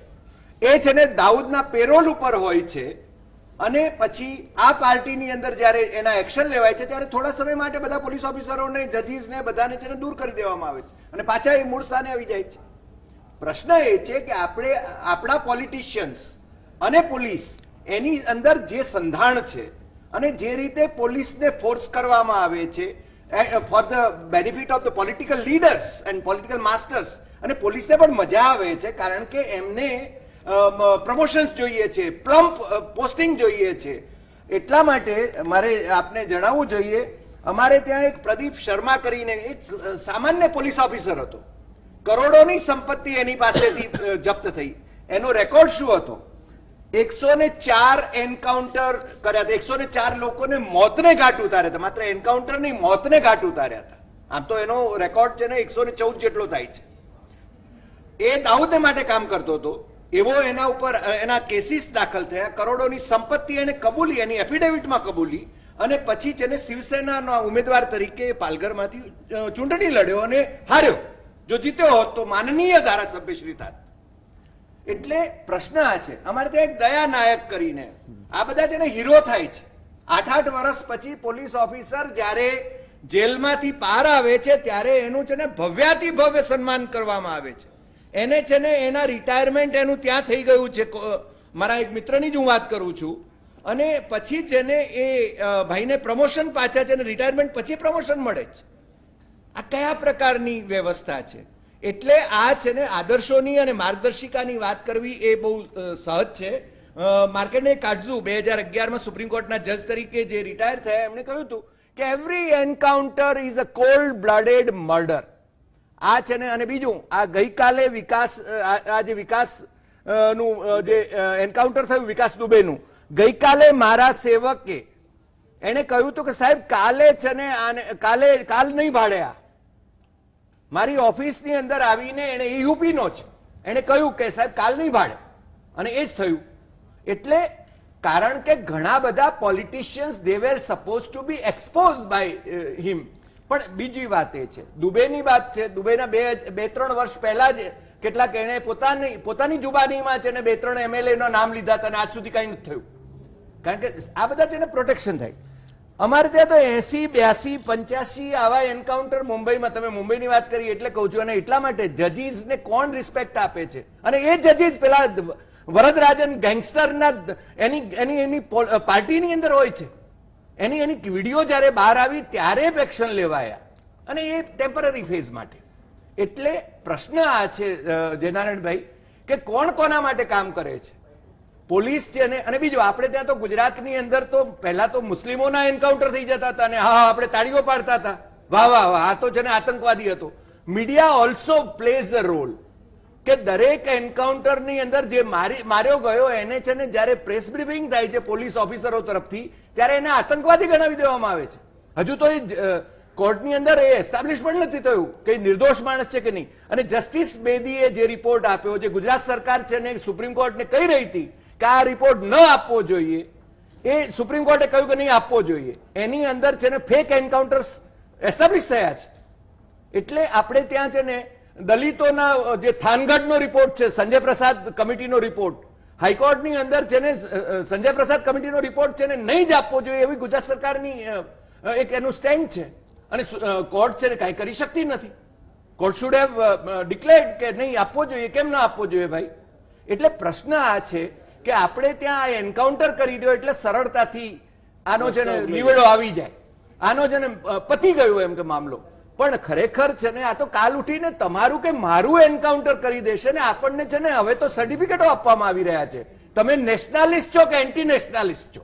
એ છે ને દાઉદના પેરોલ ઉપર હોય છે. અને પછી આ પાર્ટીની અંદર જ્યારે એના એક્શન લેવાય છે ત્યારે થોડા સમય માટે બધા પોલીસ ઓફિસરોને જજીસને બધાને છે ને દૂર કરી દેવામાં આવે છે અને પાછા એ મૂળ સ્થાને આવી જાય છે. પ્રશ્ન એ છે કે આપણે આપણા પોલિટિશિયન્સ અને પોલીસ એની અંદર જે સંધાણ છે અને જે રીતે પોલીસને ફોર્સ કરવામાં આવે છે for the benefit of the political leaders and political masters, અને પોલીસને પણ મજા આવે છે કારણ કે એમને પ્રમોશન્સ જોઈએ છે, પ્લમ્પ પોસ્ટિંગ જોઈએ છે. એટલા માટે મારે આપને જણાવવું જોઈએ, અમારે ત્યાં એક પ્રદીપ શર્મા કરીને એક સામાન્ય પોલીસ ઓફિસર હતો, કરોડોની સંપત્તિ એની પાસેથી જપ્ત થઈ. એનો રેકોર્ડ શું હતો? 104 એન્કાઉન્ટર કર્યા હતા, 104 લોકોને મોતને ઘાટ ઉતાર્યા હતા, માત્ર એન્કાઉન્ટર નહીં મોતને ઘાટ ઉતાર્યા હતા. આમ તો એનો રેકોર્ડ છે ને 114 જેટલો થાય છે. એ દાઉદને માટે કામ કરતો હતો એવો એના ઉપર એના કેસીસ દાખલ થયા, કરોડોની સંપત્તિ એને કબૂલી, એની એફિડેવિટમાં કબૂલી, અને પછી છે ને શિવસેનાના ઉમેદવાર તરીકે પાલઘરમાંથી ચૂંટણી લડ્યો અને હાર્યો. જો જીત્યો હોત તો માનનીય ધારાસભ્ય શ્રી થાત. એટલે પ્રશ્ન આ છે, અમારે ત્યાં એક દયા નાયક કરીને આ બધા છે ને હીરો થાય છે. 8-8 વર્ષ પછી પોલીસ ઓફિસર જ્યારે જેલમાંથી બહાર આવે છે ત્યારે એનું છે ને ભવ્યાતિ ભવ્ય સન્માન કરવામાં આવે છે. એને છે ને એના રિટાયરમેન્ટ એનું ત્યાં થઈ ગયું છે. મારા એક મિત્રની જ હું વાત કરું છું. અને પછી છે ને એ ભાઈને પ્રમોશન પાછા છે ને રિટાયરમેન્ટ પછી પ્રમોશન મળે છે. આ કયા પ્રકારની વ્યવસ્થા છે? એટલે આ છે ને આદર્શોની અને માર્ગદર્શિકાની વાત કરવી એ બહુ સહજ છે. માર્કેન્ડે કાટઝુ 2011માં સુપ્રીમ કોર્ટના જજ તરીકે જે રિટાયર થયા એમણે કહ્યું હતું કે every encounter is a cold blooded murder. આ છે ને, અને બીજું આ ગઈકાલે વિકાસ, આ જે વિકાસ નું જે એન્કાઉન્ટર થયું વિકાસ દુબેનું, ગઈકાલે મારા સેવકે એને કહ્યું હતું કે સાહેબ કાલે છે ને કાલ નહીં ભાડે. આ મારી ઓફિસની અંદર આવીને એને યુપી નો છે, એને કહ્યું કે સાહેબ કાલ નહીં ભાડે, અને એ જ થયું. એટલે કારણ કે ઘણા બધા politicians they were suppose to be expose by him. પણ બીજી વાત એ છે, દુબેની વાત છે, દુબેના 2-3 વર્ષ પહેલા જ કેટલાક એને પોતાની જુબાનીમાં છે ને 2-3 MLA નું નામ લીધા હતા અને આજ સુધી કઈ નથી થયું. કારણ કે આ બધા છે ને પ્રોટેક્શન થાય. અમારે ત્યાં તો 80, 82, 85 આવા એન્કાઉન્ટર મુંબઈમાં, તમે મુંબઈની વાત કરી એટલે કહું છું. અને એટલા માટે જજીસને કોણ રિસ્પેક્ટ આપે છે? અને એ જજીસ પેલા વરદરાજન ગેંગસ્ટરના એની પાર્ટીની અંદર હોય છે. એની વિડીયો જયારે બહાર આવી ત્યારે એક્શન લેવાયા, અને એ ટેમ્પરરી ફેઝ માટે. એટલે પ્રશ્ન આ છે જયનારાયણભાઈ કે કોણ કોના માટે કામ કરે છે? પોલીસ છે ને. અને બીજું, આપણે ત્યાં તો ગુજરાતની અંદર તો પહેલા તો મુસ્લિમોના એન્કાઉન્ટર થઈ જતા હતા અને હા આપણે તાળીઓ પાડતા હતા, વાહ વાહ વાહ, આ તો છે ને આતંકવાદી હતો. Media also plays a role કે દરેક એન્કાઉન્ટરની અંદર જે માર્યો ગયો એને છે ને જ્યારે પ્રેસ બ્રીફિંગ થાય છે પોલીસ ઓફિસરો તરફથી ત્યારે એને આતંકવાદી ગણાવી દેવામાં આવે છે. હજુ તો એ કોર્ટની અંદર એ એસ્ટાબ્લિશ પણ નથી થયું કે નિર્દોષ માણસ છે કે નહીં. અને જસ્ટિસ બેદીએ જે રિપોર્ટ આપ્યો, જે ગુજરાત સરકાર છે ને સુપ્રીમ કોર્ટને કહી રહી હતી કે આ રિપોર્ટ ન આપવો જોઈએ, એ સુપ્રીમ કોર્ટે કહ્યું કે નહીં આપવો જોઈએ. એની અંદર છે ને ફેક એન્કાઉન્ટર્સ એસ્ટાબ્લિશ થયા છે. એટલે આપણે ત્યાં છે ને દલિતોના જે થાનગઢનો રિપોર્ટ છે, સંજય પ્રસાદ કમિટીનો રિપોર્ટ, હાઈકોર્ટની અંદર છે ને સંજય પ્રસાદ કમિટીનો રિપોર્ટ છે ને નહીં જ આપવો જોઈએ એવી ગુજરાત સરકારની એક એનું સ્ટેન્ડ છે. અને કોર્ટ છે ને કાંઈ કરી શકતી નથી. કોર્ટ શુડ હેવ ડિક્લેર્ડ કે નહીં આપવો જોઈએ. કેમ ના આપવો જોઈએ ભાઈ? એટલે પ્રશ્ન આ છે કે આપણે ત્યાં એન્કાઉન્ટર કરી દો એટલે સરળતાથી આનો છે ને નિવેડો આવી જાય, આનો છે ને પતી ગયો એમ કે મામલો. પણ ખરેખર છે ને આ તો કાલ ઉઠીને તમારું કે મારું એન્કાઉન્ટર કરી દેશે ને આપણને છે ને હવે તો સર્ટિફિકેટો આપવામાં આવી રહ્યા છે. તમે નેશનાલિસ્ટ છો કે એન્ટી નેશનાલિસ્ટ છો?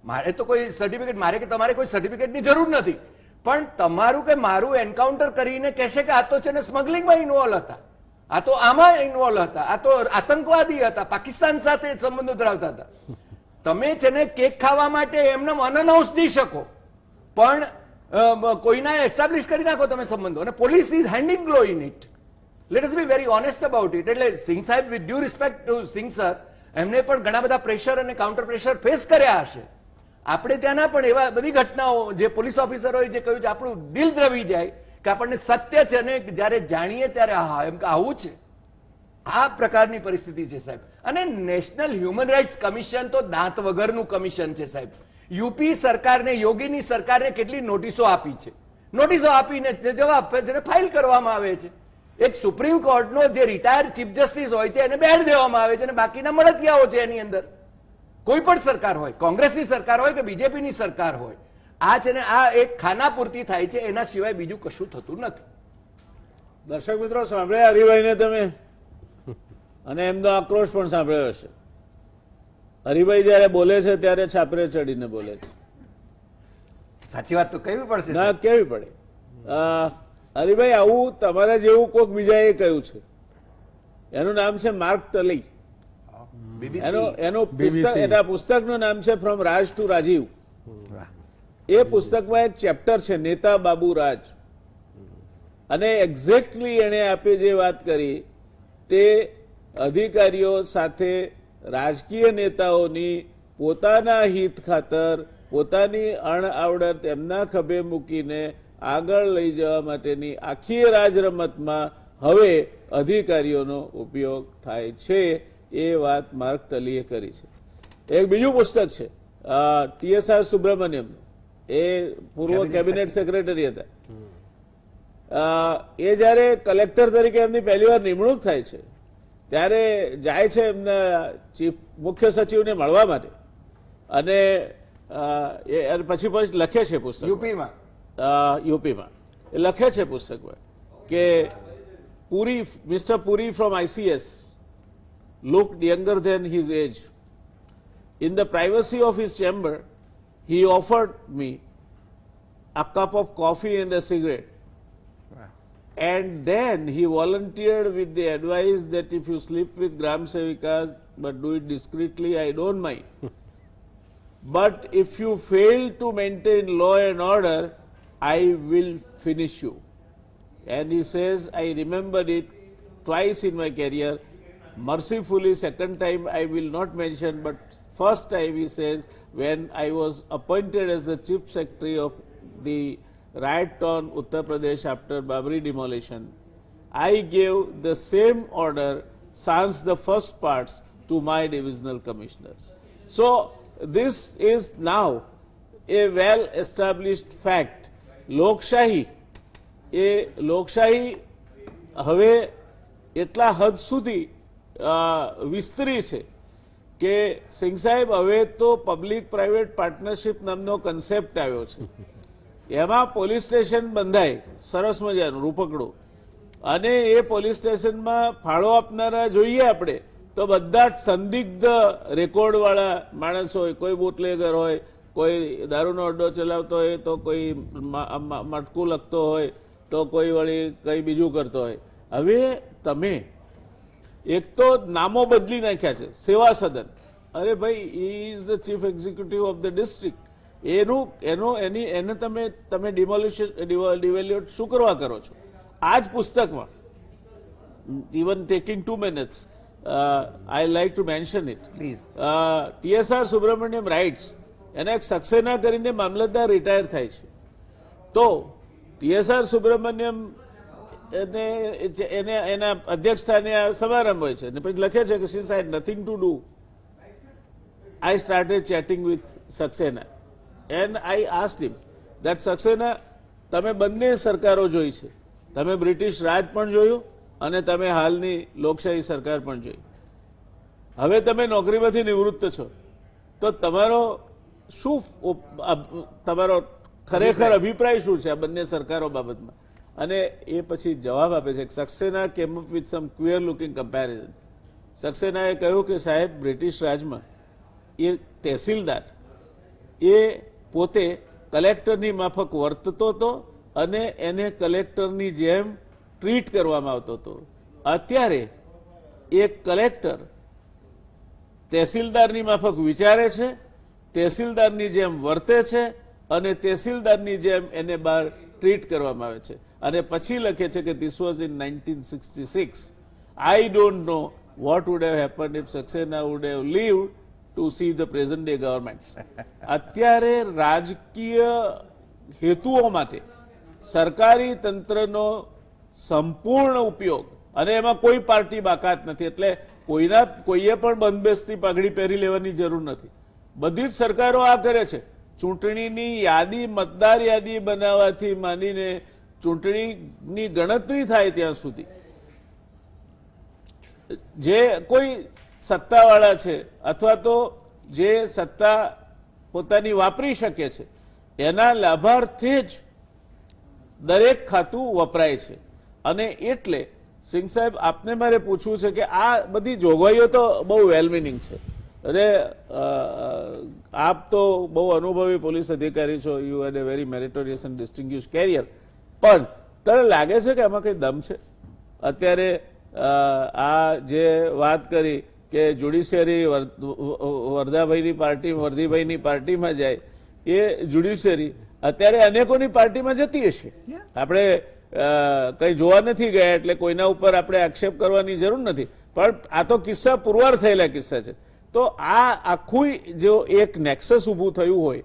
મારે તો કોઈ સર્ટિફિકેટ, મારે કે તમારે કોઈ સર્ટિફિકેટની જરૂર નથી. પણ તમારું કે મારું એન્કાઉન્ટર કરીને કહેશે કે આ તો છે ને સ્મગલિંગમાં ઇન્વોલ્વ હતા, આ તો આમાં ઇન્વોલ્વ હતા, આ તો આતંકવાદી હતા, પાકિસ્તાન સાથે સંબંધો ધરાવતા હતા. તમે છે ને કેક ખાવા માટે એમને અનઅનાઉન્સ જઈ શકો, પણ કોઈના એસ્ટાબ્લિશ કરી નાખો તમે સંબંધો, અને police is handing glove in it. Let us be very honest about it. એટલે Singh Saheb, with due respect to Singh sir, એમને પણ ઘણા બધા પ્રેશર અને કાઉન્ટર પ્રેશર ફેસ કર્યા હશે. આપણે ત્યાંના પણ એવા બધી ઘટનાઓ જે પોલીસ ઓફિસરોએ જે કહ્યું છે આપણું દિલ દ્રવી જાય કે આપણને સત્ય છે ને જયારે જાણીએ ત્યારે હા એમ કે આવું છે. આ પ્રકારની પરિસ્થિતિ છે સાહેબ. અને નેશનલ હ્યુમન રાઇટ્સ કમિશન તો દાંત વગરનું કમિશન છે સાહેબ. યુપી સરકારને, યોગીની સરકારને કેટલી નોટિસો આપી છે, નોટિસો આપીને જવાબ ફાઇલ કરવામાં આવે છે. એક સુપ્રીમ કોર્ટનો જે રિટાયર્ડ ચીફ જસ્ટિસ હોય છે એને બેન દેવામાં આવે છે, અને બાકીના મળતિયાઓ છે એની અંદર. કોઈ પણ સરકાર હોય, કોંગ્રેસની સરકાર હોય કે બીજેપીની સરકાર હોય, આ છે ને આ એક ખાના પૂરતી થાય છે, એના સિવાય બીજું કશું થતું નથી. દર્શક મિત્રો સાંભળ્યા હરિભાઈને તમે, અને એમનો આક્રોશ પણ સાંભળ્યો હશે. હરિભાઈ જયારે બોલે છે ત્યારે છાપરે ચડીને બોલે છે. સાચી વાત તો કહેવી પડશે. ના, કેવી પડે. હરિભાઈ, આવું તમારા જેવું કોઈક બીજાએ કહ્યું છે. એનું નામ છે માર્ક ટલી. એના પુસ્તકનું નામ છે ફ્રોમ રાજ ટુ રાજીવ. એ પુસ્તકમાં એક ચેપ્ટર છે નેતા બાબુ રાજ, અને એક્ઝેક્ટલી એને આપે જે વાત કરી તે અધિકારીઓ સાથે રાજકીય નેતાઓની પોતાના હિત ખાતર પોતાની અણઆવડત એમના ખભે મૂકીને આગળ લઈ જવા માટેની આખી રાજરમતમાં હવે અધિકારીઓનો ઉપયોગ થાય છે, એ વાત માર્ક ટલીએ કરી છે. એક બીજું પુસ્તક છે TSR સુબ્રમણ્યમ, એ પૂર્વ કેબિનેટ સેક્રેટરી હતા. એ જયારે કલેક્ટર તરીકે એમની પહેલી વાર નિમણૂક થાય છે ત્યારે જાય છે એમના ચીફ મુખ્ય સચિવને મળવા માટે, અને પછી લખે છે પુસ્તક યુપીમાં એ લખે છે પુસ્તકમાં કે Puri, mister Puri from ICS looked younger than his age. In the privacy of his chamber, he offered me a cup of coffee and a cigarette. And then he volunteered with the advice that if you sleep with Gram Sevikas, but do it discreetly, I don't mind. But if you fail to maintain law and order, I will finish you. And he says, I remembered it twice in my career. Mercifully, second time I will not mention, but first time he says, when I was appointed as the chief secretary of the riot on Uttar Pradesh after Babri demolition, I gave the same order sans the first parts to my divisional commissioners. So this is now a well established fact. લોકશાહી હવે એટલા હદ સુધી વિસ્તરી છે કે સિંઘ સાહેબ હવે તો પબ્લિક પ્રાઇવેટ પાર્ટનરશિપ નામનો કન્સેપ્ટ આવ્યો છે. એમાં પોલીસ સ્ટેશન બંધાય સરસ મજાનું રૂપકડું, અને એ પોલીસ સ્ટેશનમાં ફાળો આપનારા જોઈએ આપણે તો બધા જ સંદિગ્ધ રેકોર્ડવાળા માણસો હોય, કોઈ બુટલેગર હોય, કોઈ દારૂનો અડ્ડો ચલાવતો હોય, તો કોઈ મટકું લખતો હોય, તો કોઈ વળી કંઈ બીજું કરતો હોય. હવે તમે એક તો નામો બદલી નાખ્યા છે, સેવા સદન. અરે ભાઈ, he is the chief executive of the district. એને તમે ડિવેલ્યુએટ શું કરવા કરો છો? આ જ પુસ્તકમાં, even taking 2 minutes, I like to mention it. Please. TSR Subramanian writes, એને એક સક્સેના કરીને મામલતદાર રિટાયર થાય છે. તો TSR સુબ્રમણ્યમ એના અધ્યક્ષ સ્થાને આ સમારંભ હોય છે, અને પછી લખે છે કે since I had nothing to do, I started chatting with Saxena and I asked him that Saxena, તમે બંને સરકારો જોઈ છે, તમે બ્રિટિશ રાજ પણ જોયું અને તમે હાલની લોકશાહી સરકાર પણ જોઈ. હવે તમે નોકરીમાંથી નિવૃત્ત છો, તો તમારો ખરેખર અભિપ્રાય શું છે આ બંને સરકારો બાબતમાં? અને એ પછી જવાબ આપે છે. Saxena came up with some queer looking comparison. સક્સેનાએ કહ્યું કે સાહેબ, બ્રિટિશ રાજમાં એ તહેસીલદાર એ પોતે કલેક્ટરની માફક વર્તતો હતો અને એને કલેક્ટરની જેમ ટ્રીટ કરવામાં આવતો હતો. અત્યારે એક કલેક્ટર તહેસીલદારની માફક વિચારે છે, તહેસીલદારની જેમ વર્તે છે અને તહેસીલદારની જેમ એને બહાર ટ્રીટ કરવામાં આવે છે. અને પછી લખે છે કે this was in 1966. I don't know what would have happened if Saxena would have lived to see the present day government. અત્યારે રાજકીય હેતુઓ માટે સરકારી તંત્રનો સંપૂર્ણ ઉપયોગ, અને એમાં કોઈ પાર્ટી બાકાત નથી, એટલે કોઈએ પણ બંધબેસતી પાઘડી પહેરી લેવાની જરૂર નથી. બધી જ સરકારો આ કરે છે. ચૂંટણીની યાદી, મતદાર યાદી બનાવવાથી માંડીને ચૂંટણીની ગણતરી થાય ત્યાં સુધી જે કોઈ સત્તાવાળા છે અથવા તો જે સત્તા પોતાની વાપરી શકે છે એના લાભાર્થે જ દરેક ખાતું વપરાય છે. અને એટલે સિંઘ સાહેબ, આપને મારે પૂછવું છે કે આ બધી જોગવાઈઓ તો બહુ વેલમિનિંગ છે, અને આપ તો બહુ અનુભવી પોલીસ અધિકારી છો, you had a very meritorious and distinguish career, પણ તને લાગે છે કે આમાં કઈ દમ છે? અત્યારે આ જે વાત કરી કે જ્યુડિશિયરી વર્ધીભાઈની પાર્ટીમાં જાય, એ જ્યુડિશિયરી અત્યારે અનેકોની પાર્ટીમાં જતી હશે. આપણે કંઈ જોવા નથી ગયા એટલે કોઈના ઉપર આપણે આક્ષેપ કરવાની જરૂર નથી, પણ આ તો કિસ્સા પુરવાર થયેલા કિસ્સા છે. તો આ આખું જો એક નેક્સસ ઊભું થયું હોય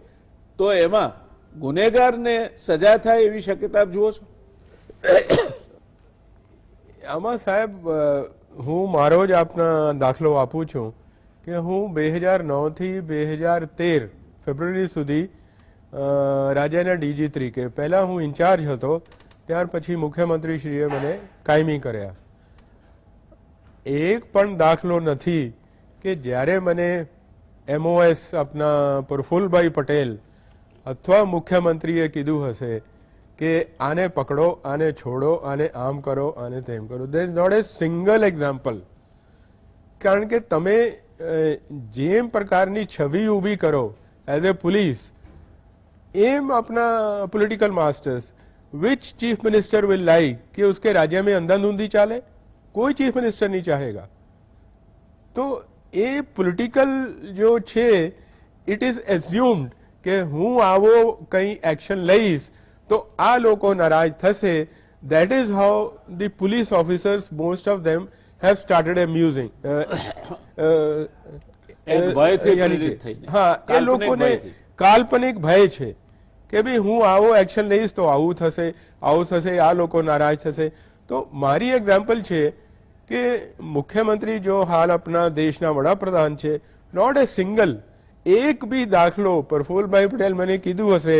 તો એમાં ગુનેગારને સજા થાય એવી શક્યતા આપ જુઓ છો? આમાં સાહેબ હું મારો જ આપના દાખલો આપું છું કે હું 2009 થી 2013 ફેબ્રુઆરી સુધી રાજ્યના ડીજી તરીકે, પહેલા હું ઇન્ચાર્જ હતો, ત્યાર પછી મુખ્યમંત્રીશ્રીએ મને કાયમી કર્યા. એક પણ દાખલો નથી કે જ્યારે મને MOS આપના પ્રફુલ્લભાઈ પટેલ અથવા મુખ્યમંત્રીએ કીધું હશે કે આને પકડો, આને છોડો, આને આમ કરો, આને તેમ કરો. There is not a single example. કારણ કે તમે જેમ પ્રકારની છબી ઊભી કરો એઝ એ પોલીસ, એમ अपना political masters, which chief minister will like कि उसके राज्य में अंधाधुंधी चाले? कोई चीफ मिनिस्टर नहीं चाहेगा. तो ये पॉलिटिकल जो છે इट इज एज्यूम्ड કે હું આવો કંઈ એક્શન લઈશ તો આ લોકો નારાજ થશે. That is how the police officers, most of them have started amusing. હા, એ લોકોને કાલ્પનિક ભય છે કે ભાઈ હું આવો એક્શન લઈશ તો આવું થશે, આવું થશે, આ લોકો નારાજ થશે. તો મારી એક્ઝામ્પલ છે કે મુખ્યમંત્રી જો હાલ આપણા દેશના વડાપ્રધાન છે, નોટ એ સિંગલ એક બી દાખલો પ્રફુલ્લભાઈ પટેલ મને કીધું હશે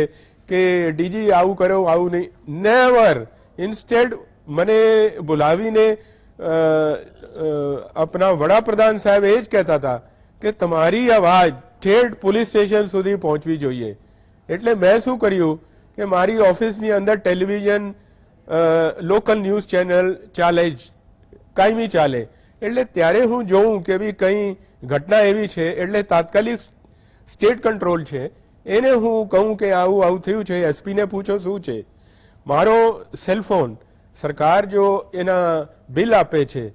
કે ડીજી આવું કરો, આવું નહીં, નેવર. ઇન્સ્ટેડ મને બોલાવીને આપણા વડાપ્રધાન સાહેબ એ જ કહેતા હતા કે તમારી અવાજ ઠેઠ પોલીસ સ્ટેશન સુધી પહોંચવી જોઈએ. એટલે મેં શું કર્યું કે મારી ઓફિસની અંદર ટેલિવિઝન, લોકલ ન્યૂઝ ચેનલ ચાલે જ, કાયમી ચાલે. એટલે ત્યારે હું જોઉં કે ભાઈ કંઈ ઘટના એવી છે એટલે તાત્કાલિક સ્ટેટ કંટ્રોલ છે એને હું કહું કે આવું આવું થયું છે, એસપીને પૂછો શું છે. મારો સેલફોન સરકાર જો એના બિલ આપે છે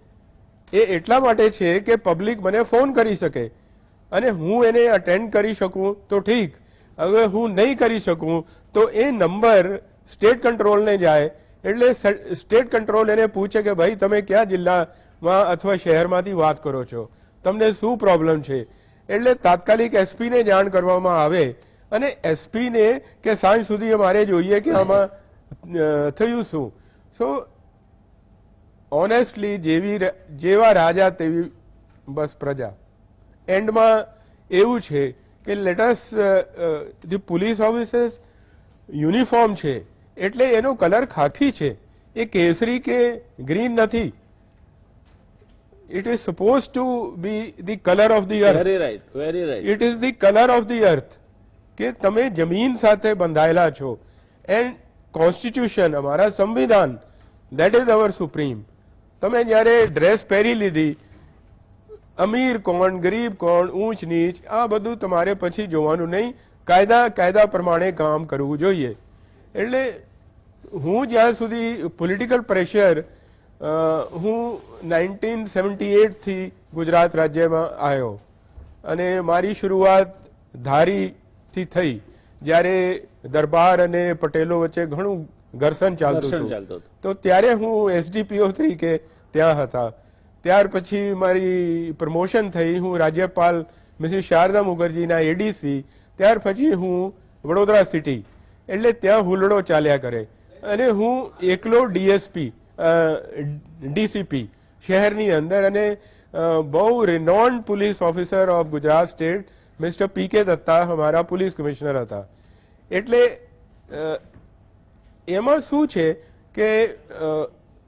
એ એટલા માટે છે કે પબ્લિક મને ફોન કરી શકે અને હું એને અટેન્ડ કરી શકું તો ઠીક. હવે હું નહીં કરી શકું તો એ નંબર સ્ટેટ કંટ્રોલને જાય એટલે સ્ટેટ કંટ્રોલ એને પૂછે કે ભાઈ તમે કયા જિલ્લામાં અથવા શહેરમાંથી વાત કરો છો, તમને શું પ્રોબ્લેમ છે. એટલે તાત્કાલિક એસપીને જાણ કરવામાં આવે અને એસપીને કે સાંજ સુધી અમારે જોઈએ કે આમાં થયું શું. સો ઓનેસ્ટલી જેવા રાજા તેવી બસ પ્રજા. એન્ડમાં એવું છે કે lettuce the police officers uniform છે એટલે એનો કલર ખાખી છે, એ કેસરી કે ગ્રીન નથી. It is supposed to be the color of the earth. Very right, very right. It is the color of the earth. કે તમે જમીન સાથે બંધાયેલા છો. એન્ડ કોન્સ્ટિટ્યુશન, અમારા સંવિધાન, that is our supreme. તમે જ્યારે ડ્રેસ પહેરી લીધી, અમીર કોણ, ગરીબ કોણ, ઊંચ નીચ, આ બધું તમારે પછી જોવાનું નહીં. કાયદા પ્રમાણે કામ કરવું જોઈએ. એટલે હું જ્યાં સુધી પોલિટિકલ પ્રેશર, હું 1978 થી ગુજરાત રાજ્યમાં આવ્યો અને મારી શરૂઆત ધારીથી થઈ, જ્યારે દરબાર અને પટેલો વચ્ચે ઘણું ઘર્ષણ ચાલતું હતું. તો ત્યારે હું SDPO તરીકે ત્યાં હતા. ત્યાર પછી મારી પ્રમોશન થઈ, હું રાજ્યપાલ મિસિસ શારદા મુખર્જીના ADC. ત્યાર પછી હું વડોદરા સિટી, એટલે ત્યાં હુલડો ચાલ્યા કરે અને હું એકલો DCP શહેરની અંદર અને બહુ renowned police officer of Gujarat state mister PK Datta અમારા પોલીસ કમિશનર હતા. એટલે એમાં શું છે કે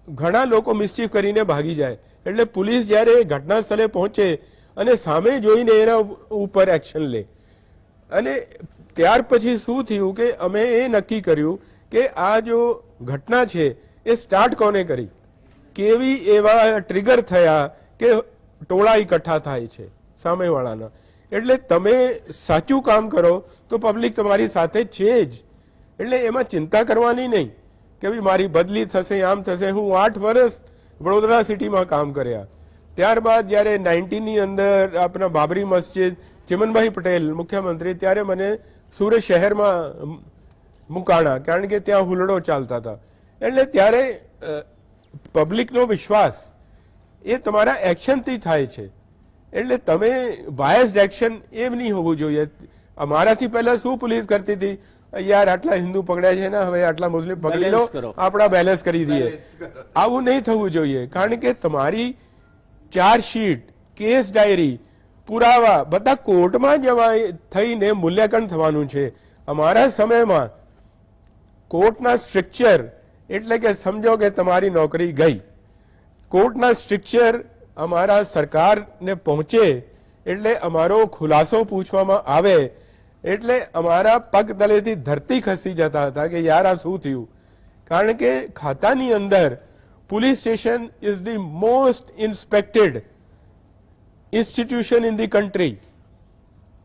ઘણા લોકો મિસચીફ કરીને ભાગી જાય, એટલે પોલીસ જ્યારે ઘટના સ્થળે પહોંચે અને સામે જોઈને એના ઉપર એક્શન લે. અને ત્યાર પછી શું થયું કે અમે એ નક્કી કર્યું કે આ જો ઘટના છે એ સ્ટાર્ટ કોને કરી, કેવી એવા ટ્રિગર થયા કે ટોળા એકઠા થાય છે સામેવાળાના. એટલે તમે સાચું કામ કરો તો પબ્લિક તમારી સાથે છે જ. એટલે એમાં ચિંતા કરવાની નહીં કે ભાઈ મારી બદલી થશે, આમ થશે. હું 8 વર્ષ વડોદરા સિટીમાં કામ કર્યા. ત્યારબાદ જ્યારે 90ની અંદર આપણા બાબરી મસ્જિદ, ચિમનભાઈ પટેલ મુખ્યમંત્રી, ત્યારે મને સુરત શહેરમાં મુકાણા, કારણ કે ત્યાં હુલડો ચાલતા હતા. એટલે ત્યારે પબ્લિકનો વિશ્વાસ એ તમારા એક્શનથી થાય છે. એટલે તમે બાયસ્ડ એક્શન એમ નહીં હોવું જોઈએ. અમારાથી પહેલા શું પોલીસ કરતી હતી, યાર આટલા હિન્દુ પકડ્યા છે ને હવે આટલા મુસ્લિમ પકડી લો, આપણા બેલેન્સ કરી દઈએ. આવું નહીં થવું જોઈએ, કારણ કે તમારી ચાર્જશીટ, કેસ ડાયરી, પુરાવા બધા કોર્ટમાં જવા થઈને મૂલ્યાંકન થવાનું છે. અમારા સમયમાં કોર્ટના સ્ટ્રક્ચર એટલે કે સમજો કે તમારી નોકરી ગઈ, કોર્ટના સ્ટ્રક્ચર અમારા સરકારને પહોંચે એટલે અમારો ખુલાસો પૂછવામાં આવે એટલે અમારા પગ તલેથી ધરતી ખસી જતા હતા કે યાર આ શું થયું. કારણ કે ખાતાની અંદર police station is the most inspected institution in the country.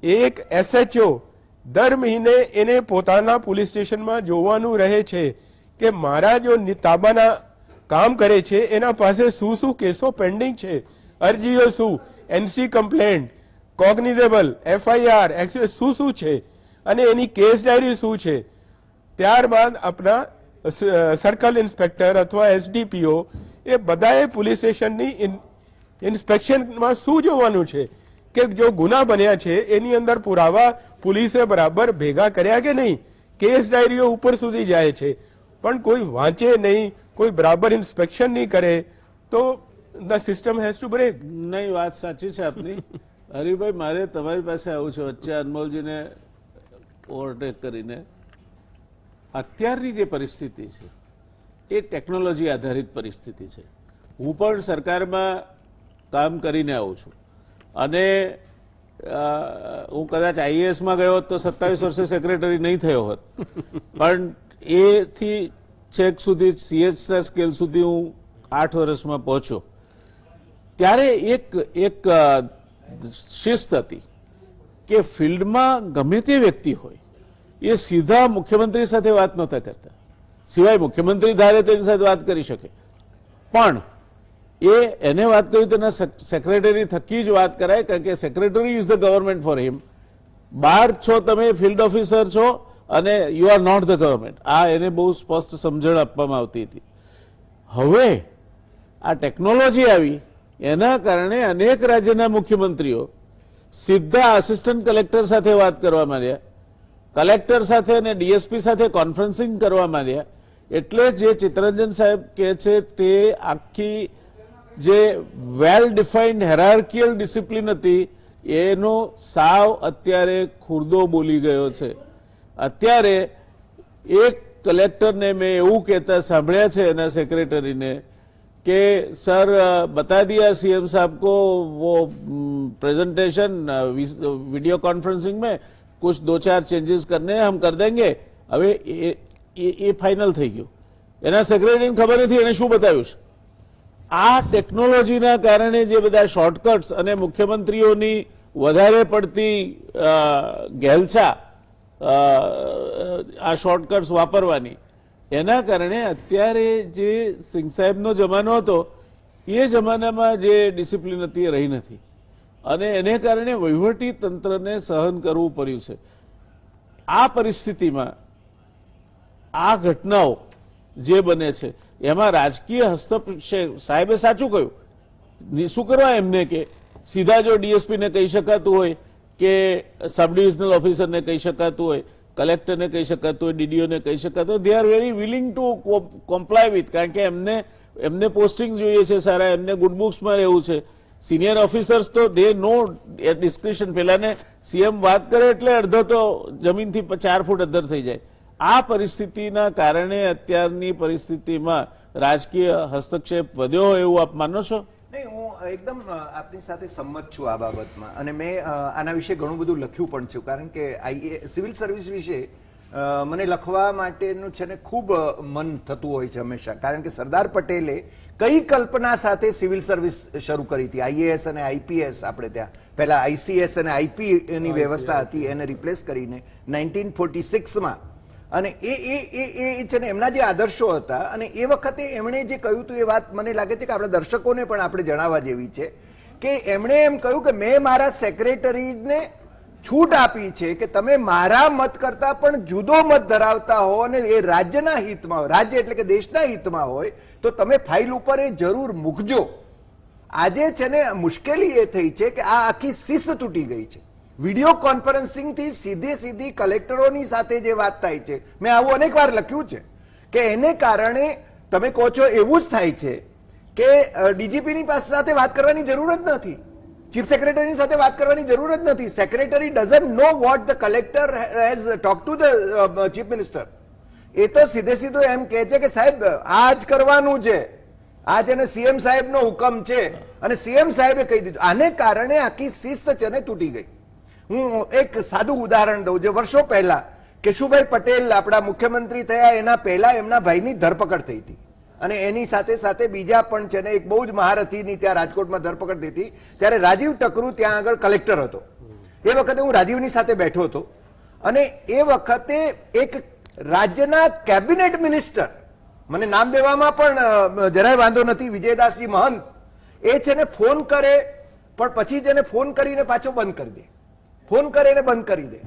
એક SHO દર મહિને એને પોતાના પોલીસ સ્ટેશનમાં જોવાનું રહે છે કે મારા જો તાબાના કામ કરે છે એના પાસે શું શું કેસો પેન્ડિંગ છે, અરજીઓ શું, NC કમ્પ્લેન્ટ, કોગ્નિઝેબલ, FIR, શું શું છે અને એની કેસ ડાયરી શું છે. ત્યારબાદ આપણા સર્કલ ઇન્સ્પેક્ટર અથવા SDPO એ બધાએ પોલીસ સ્ટેશનની ઇન્સ્પેક્શનમાં શું જોવાનું છે કે જો ગુના બન્યા છે એની અંદર પુરાવા પોલીસે બરાબર ભેગા કર્યા કે નહીં. કેસ ડાયરીઓ ઉપર સુધી જાય છે પણ કોઈ વાંચે નહીં, કોઈ બરાબર ઇન્સ્પેક્શન નહીં કરે તો the system has to break. નહીં, વાત સાચી છે આપની. હરિભાઈ, મારે તમારી પાસે આવું છે વચ્ચે અનમોલજીને ઓવરટેક કરીને. અત્યારની જે પરિસ્થિતિ છે એ ટેકનોલોજી આધારિત પરિસ્થિતિ છે. હું પણ સરકારમાં કામ કરીને આવું છું અને હું કદાચ IAS-માં ગયો હોત તો 27 વર્ષે સેક્રેટરી નહીં થયો હોત, પણ એથી છેક સુધી CS સ્કેલ સુધી હું 8 વર્ષમાં પહોંચ્યો. ત્યારે એક શિસ્ત હતી કે ફિલ્ડમાં ગમે તે વ્યક્તિ હોય એ સીધા મુખ્યમંત્રી સાથે વાત નહોતા કરતા, સિવાય મુખ્યમંત્રી ધારે તેની સાથે વાત કરી શકે, પણ એને વાત કરી તેના સેક્રેટરી થકી જ વાત કરાય, કારણ કે secretary is the government for him. બહાર છો તમે, ફિલ્ડ ઓફિસર છો અને you are not the government. આ એને બહુ સ્પષ્ટ સમજણ આપવામાં આવતી હતી. હવે આ ટેકનોલોજી આવી એના કારણે અનેક રાજ્યના મુખ્યમંત્રીઓ સીધા આસિસ્ટન્ટ કલેક્ટર સાથે વાત કરવા માંડ્યા, કલેક્ટર સાથે અને DSP સાથે કોન્ફરન્સિંગ કરવા માંડ્યા. એટલે જે ચિત્તરંજન સાહેબ કહે છે તે આખી જે વેલ ડિફાઇન્ડ હેરાર્કિયલ ડિસિપ્લિન હતી એનો સાવ અત્યારે ખુરદો બોલી ગયો છે. અત્યારે એક કલેક્ટરને મેં એવું કહેતા સાંભળ્યા છે એના સેક્રેટરીને कि सर बता दिया CM साहब को वो प्रेजेंटेशन वीडियो कॉन्फ्रेंसिंग में कुछ 2-4 चेंजेस करने हैं, हम कर देंगे. હવે એ ફાઇનલ થઈ ગયું. એના સેક્રેટરીને ખબર નથી એને શું બતાવ્યું છે. આ ટેકનોલોજીના કારણે જે બધા શોર્ટકટ્સ અને મુખ્યમંત્રીઓની વધારે પડતી ઘેલછા આ શોર્ટકટ્સ વાપરવાની, એના કારણે અત્યારે જે સિંહ સાહેબનો જમાનો હતો એ જમાનામાં જે ડિસિપ્લિન હતી એ રહી નથી અને એને કારણે વહીવટી તંત્રને સહન કરવું પડ્યું છે. આ પરિસ્થિતિમાં આ ઘટનાઓ જે બને છે એમાં રાજકીય હસ્તક્ષેપ, સાહેબે સાચું કહ્યું, શું કરવા એમને કે સીધા જો DSP ને કહી શકાતું હોય કે સબ ડિવિઝનલ ઓફિસરને કહી શકાતું હોય, કલેક્ટરને કહી શકાતું હોય, DDO ને કહી શકાતું હોય, they are very willing to comply with, કારણ કે એમને પોસ્ટિંગ જોઈએ છે સારા, એમને ગુડ બુક્સમાં રહેવું છે. સિનિયર ઓફિસર્સ તો દે નો ડિસ્ક્રિપ્શન. પેલાને CM વાત કરે એટલે અડધો તો જમીનથી 4 ફૂટ અંદર થઈ જાય. આ પરિસ્થિતિના કારણે અત્યારની પરિસ્થિતિમાં રાજકીય હસ્તક્ષેપ વધ્યો હોય એવું આપ માનો છો? નહીં, હું એકદમ આપની સાથે સંમત છું આ બાબતમાં અને મેં આના વિશે ઘણું બધું લખ્યું પણ છું, કારણ કે સિવિલ સર્વિસ વિશે મને લખવા માટેનું છે ને ખૂબ મન થતું હોય છે હંમેશા, કારણ કે સરદાર પટેલે કઈ કલ્પના સાથે સિવિલ સર્વિસ શરૂ કરી હતી. IAS અને IPS, આપણે ત્યાં પહેલા ICS અને IP ની વ્યવસ્થા હતી, એને રિપ્લેસ કરીને 1946માં. અને એ છે ને એમના જે આદર્શો હતા અને એ વખતે એમણે જે કહ્યું હતું એ વાત મને લાગે છે કે આપણા દર્શકોને પણ આપણે જણાવવા જેવી છે કે એમણે એમ કહ્યું કે મેં મારા સેક્રેટરીને છૂટ આપી છે કે તમે મારા મત કરતા પણ જુદો મત ધરાવતા હો અને એ રાજ્યના હિતમાં હોય, રાજ્ય એટલે કે દેશના હિતમાં હોય, તો તમે ફાઇલ ઉપર એ જરૂર મૂકજો. આજે છે ને મુશ્કેલી એ થઈ છે કે આ આખી શિસ્ત તૂટી ગઈ છે. વિડીયો કોન્ફરન્સિંગ થી સીધી કલેક્ટરોની સાથે જે વાત થાય છે, મેં આવું અનેક વાર લખ્યું છે કે એને કારણે તમે કહો છો એવું જ થાય છે કે ડીજીપીની પાસે સાથે વાત કરવાની જરૂર જ નથી, ચીફ સેક્રેટરીની સાથે વાત કરવાની જરૂર જ નથી. Secretary doesn't know what the collector has talk to the chief minister. એ તો સીધું એમ કહે છે કે સાહેબ આ જ કરવાનું છે, આ છે ને સીએમ સાહેબનો હુકમ છે અને સીએમ સાહેબે કહી દીધું. આને કારણે આખી શિસ્ત છે ને તૂટી ગઈ. હું એક સાદું ઉદાહરણ દઉં. જે વર્ષો પહેલા કેશુભાઈ પટેલ આપણા મુખ્યમંત્રી થયા એના પહેલા એમના ભાઈની ધરપકડ થઈ હતી અને એની સાથે સાથે બીજા પણ છે ને એક બહુ જ મહારથીની ત્યાં રાજકોટમાં ધરપકડ થઈ હતી. ત્યારે રાજીવ ટકરુ ત્યાં આગળ કલેક્ટર હતો. એ વખતે હું રાજીવની સાથે બેઠો હતો અને એ વખતે એક રાજ્યના કેબિનેટ મિનિસ્ટર, મને નામ દેવામાં પણ જરાય વાંધો નથી, વિજયદાસજી મહંત, એ છે ને ફોન કરે પણ પછી જેને ફોન કરીને પાછો બંધ કરી દે, ફોન કરે ને બંધ કરી દે.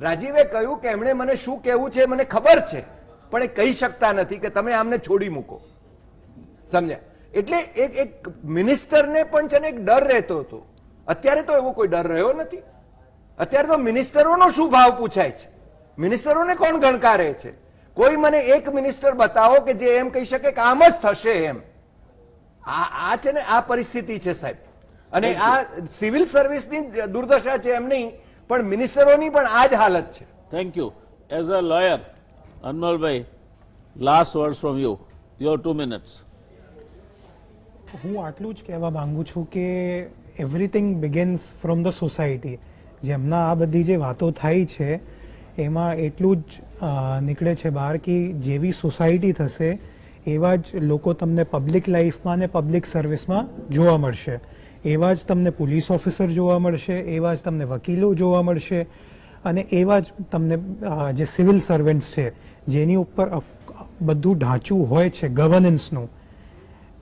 રાજીવે કહ્યું કે એમણે મને શું કહેવું છે મને ખબર છે પણ એ કહી શકતા નથી કે તમે આમને છોડી મૂકો. સમજ્યા? એટલે એક મિનિસ્ટરને પણ છે ને એક ડર રહેતો હતો. અત્યારે તો એવો કોઈ ડર રહ્યો નથી. અત્યારે તો મિનિસ્ટરોનો શું ભાવ પૂછાય છે, મિનિસ્ટરોને કોણ ગણકારે છે. કોઈ મને એક મિનિસ્ટર બતાવો કે જે એમ કહી શકે કે આમ જ થશે એમ. આ છે ને આ પરિસ્થિતિ છે સાહેબ. અને આ સિવિલ સર્વિસની દુર્દશા છે એમ નહીં, પણ મિનિસ્ટરોની પણ આ જ હાલત છે. Thank you. As a lawyer, Anmolbhai, last words from you. Your 2 minutes. હું આટલું જ કહેવા માંગુ છું કે everything begins from the society. જેમના આ બધી જે વાતો થાય છે એમાં એટલું જ નીકળે છે બહાર કે જેવી સોસાયટી થશે એવા જ લોકો તમને પબ્લિક લાઈફમાં અને પબ્લિક સર્વિસમાં જોવા મળશે. એવા જ તમને પોલીસ ઓફિસર જોવા મળશે, એવા જ તમને વકીલો જોવા મળશે અને એવા જ તમને જે સિવિલ સર્વન્ટ્સ છે જેની ઉપર બધું ઢાંચું હોય છે ગવર્નન્સનું.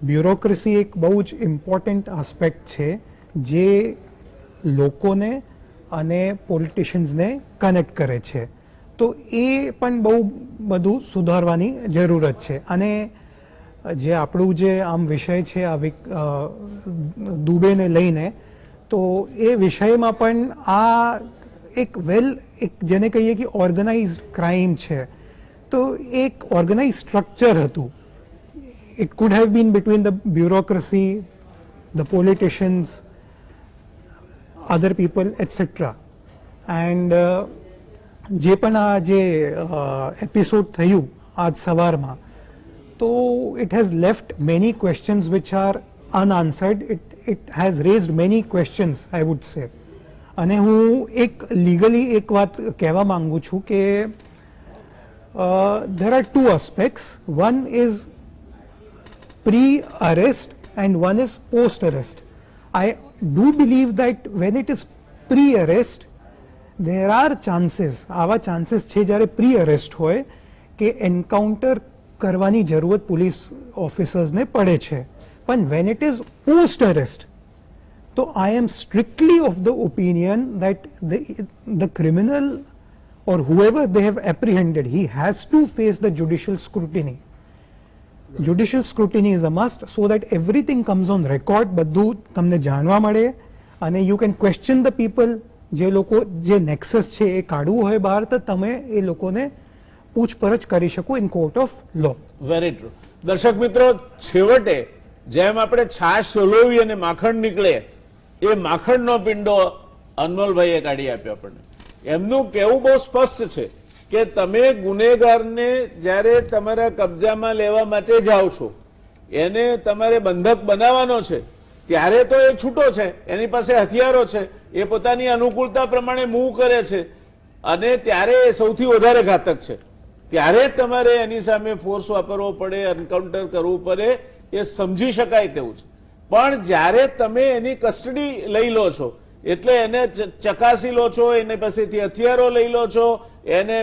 બ્યુરોક્રેસી એક બહુ જ ઇમ્પોર્ટન્ટ આસ્પેક્ટ છે જે લોકોને અને પોલિટિશિયન્સને કનેક્ટ કરે છે. તો એ પણ બહુ બધું સુધારવાની જરૂરત છે. અને જે આપણું જે આમ વિષય છે આ દુબેને લઈને, તો એ વિષયમાં પણ આ એક એક જેને કહીએ કે ઓર્ગેનાઇઝડ ક્રાઇમ છે. તો એક ઓર્ગેનાઇઝ સ્ટ્રક્ચર હતું. It could have been between the bureaucracy, the politicians, other people, etc. And જે પણ આ જે એપિસોડ થયું આજ સવારમાં, તો it has left many questions which are unanswered. It has raised many questions, I would say. અને હું એક લીગલી એક વાત કહેવા માંગુ છું કે there are two aspects. One is pre-arrest and one is post-arrest. I do believe that when it is pre-arrest, there are chances, આવા ચાન્સીસ છે જ્યારે પ્રી-અરેસ્ટ હોય કે એન્કાઉન્ટર કરવાની જરૂરત પોલીસ ઓફિસર્સને પડે છે. પણ when it is post-arrest, તો I am strictly of the opinion that the criminal or whoever they have apprehended, he has to face the judicial scrutiny. Judicial scrutiny is a must so that everything comes on record, બધું તમને જાણવા મળે અને you can question the people. જે લોકો જે નેક્સસ છે એ કાઢવું હોય બહાર તો તમે એ લોકોને પૂછપરછ કરી શકો in court of law. Very true. દર્શક મિત્રો, છેવટે જેમ આપણે છાશ સોલવી અને માખણ નીકળે એ માખણનો પિંડો અનમોલભાઈએ કાઢી આપ્યો આપણને. એમનું કહેવું બહુ સ્પષ્ટ છે કે તમે ગુનેગારને જ્યારે તમારા કબજામાં લેવા માટે જાઓ છો, એને તમારે બંધક બનાવવાનો છે, ત્યારે તો એ છૂટો છે, એની પાસે હથિયારો છે, એ પોતાની અનુકૂળતા પ્રમાણે મૂવ કરે છે અને ત્યારે એ સૌથી વધારે ઘાતક છે. ત્યારે જ તમારે એની સામે ફોર્સ વાપરવો પડે, એન્કાઉન્ટર કરવું પડે, એ સમજી શકાય તેવું છે. પણ જ્યારે તમે એની કસ્ટડી લઈ લો છો, એટલે એને ચકાસી લો છો, એને પાસેથી હથિયારો લઈ લો છો, એને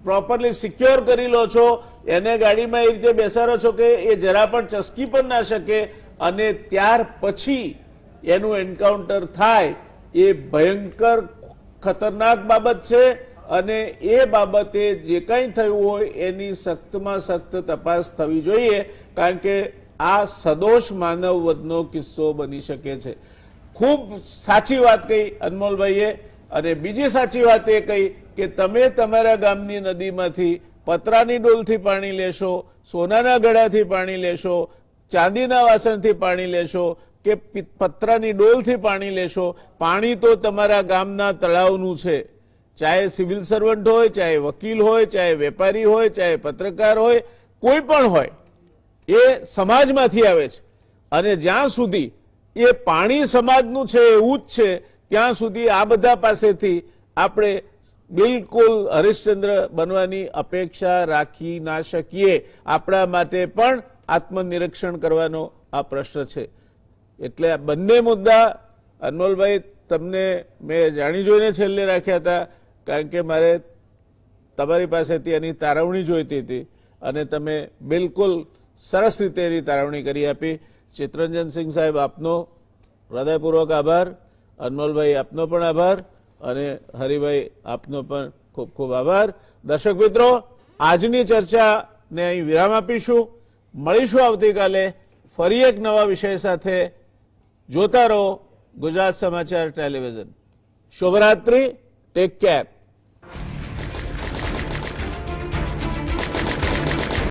પ્રોપરલી સિક્યોર કરી લો છો, એને ગાડીમાં એ રીતે બેસાડો છો કે એ જરા પણ ચસકી પણ ના શકે, અને ત્યાર પછી એનું એન્કાઉન્ટર થાય, એ ભયંકર ખતરનાક બાબત છે અને એ બાબતે જે કંઈ થયું હોય એની સખ્તમાં સખ્ત તપાસ થવી જોઈએ, કારણ કે આ સદોષ માનવ વધનો કિસ્સો બની શકે છે. ખૂબ સાચી વાત કહી અનમોલભાઈએ. અને બીજી સાચી વાત એ કહી કે તમે તમારા ગામની નદીમાંથી પતરાની ડોલથી પાણી લેશો, સોનાના ગળાથી પાણી લેશો, ચાંદીના વાસણથી પાણી લેશો કે પતરાની ડોલથી પાણી લેશો, પાણી તો તમારા ગામના તળાવનું છે. ચાહે સિવિલ સર્વન્ટ હોય, ચાહે વકીલ હોય, ચાહે વેપારી હોય, ચાહે પત્રકાર હોય, કોઈ પણ હોય, એ સમાજમાંથી આવે છે. અને જ્યાં સુધી એ પાણી સમાજનું છે એવું જ છે ત્યાં સુધી આ બધા પાસેથી આપણે બિલકુલ હરિશ્ચંદ્ર બનવાની અપેક્ષા રાખી ના શકીએ. આપણા માટે પણ આત્મનિરીક્ષણ કરવાનો આ પ્રશ્ન છે. એટલે આ બંને મુદ્દા અનમોલભાઈ તમને મેં જાણી જોઈને છેલ્લે રાખ્યા હતા, કારણ કે મારે તમારી પાસેથી એની તારવણી જોઈતી હતી અને તમે બિલકુલ સરસ રીતે એની તારવણી કરી આપી. ચિત્તરંજનસિંહ સાહેબ, આપનો હૃદયપૂર્વક આભાર. અનમોલભાઈ, આપનો પણ આભાર. અને હરિભાઈ, આપનો પણ ખૂબ ખૂબ આભાર. દર્શક મિત્રો, આજની ચર્ચાને અહીં વિરામ આપીશું. મળીશું આવતીકાલે ફરી એક નવા વિષય સાથે. જોતા રહો ગુજરાત સમાચાર ટેલિવિઝન. શુભરાત્રી. Take care.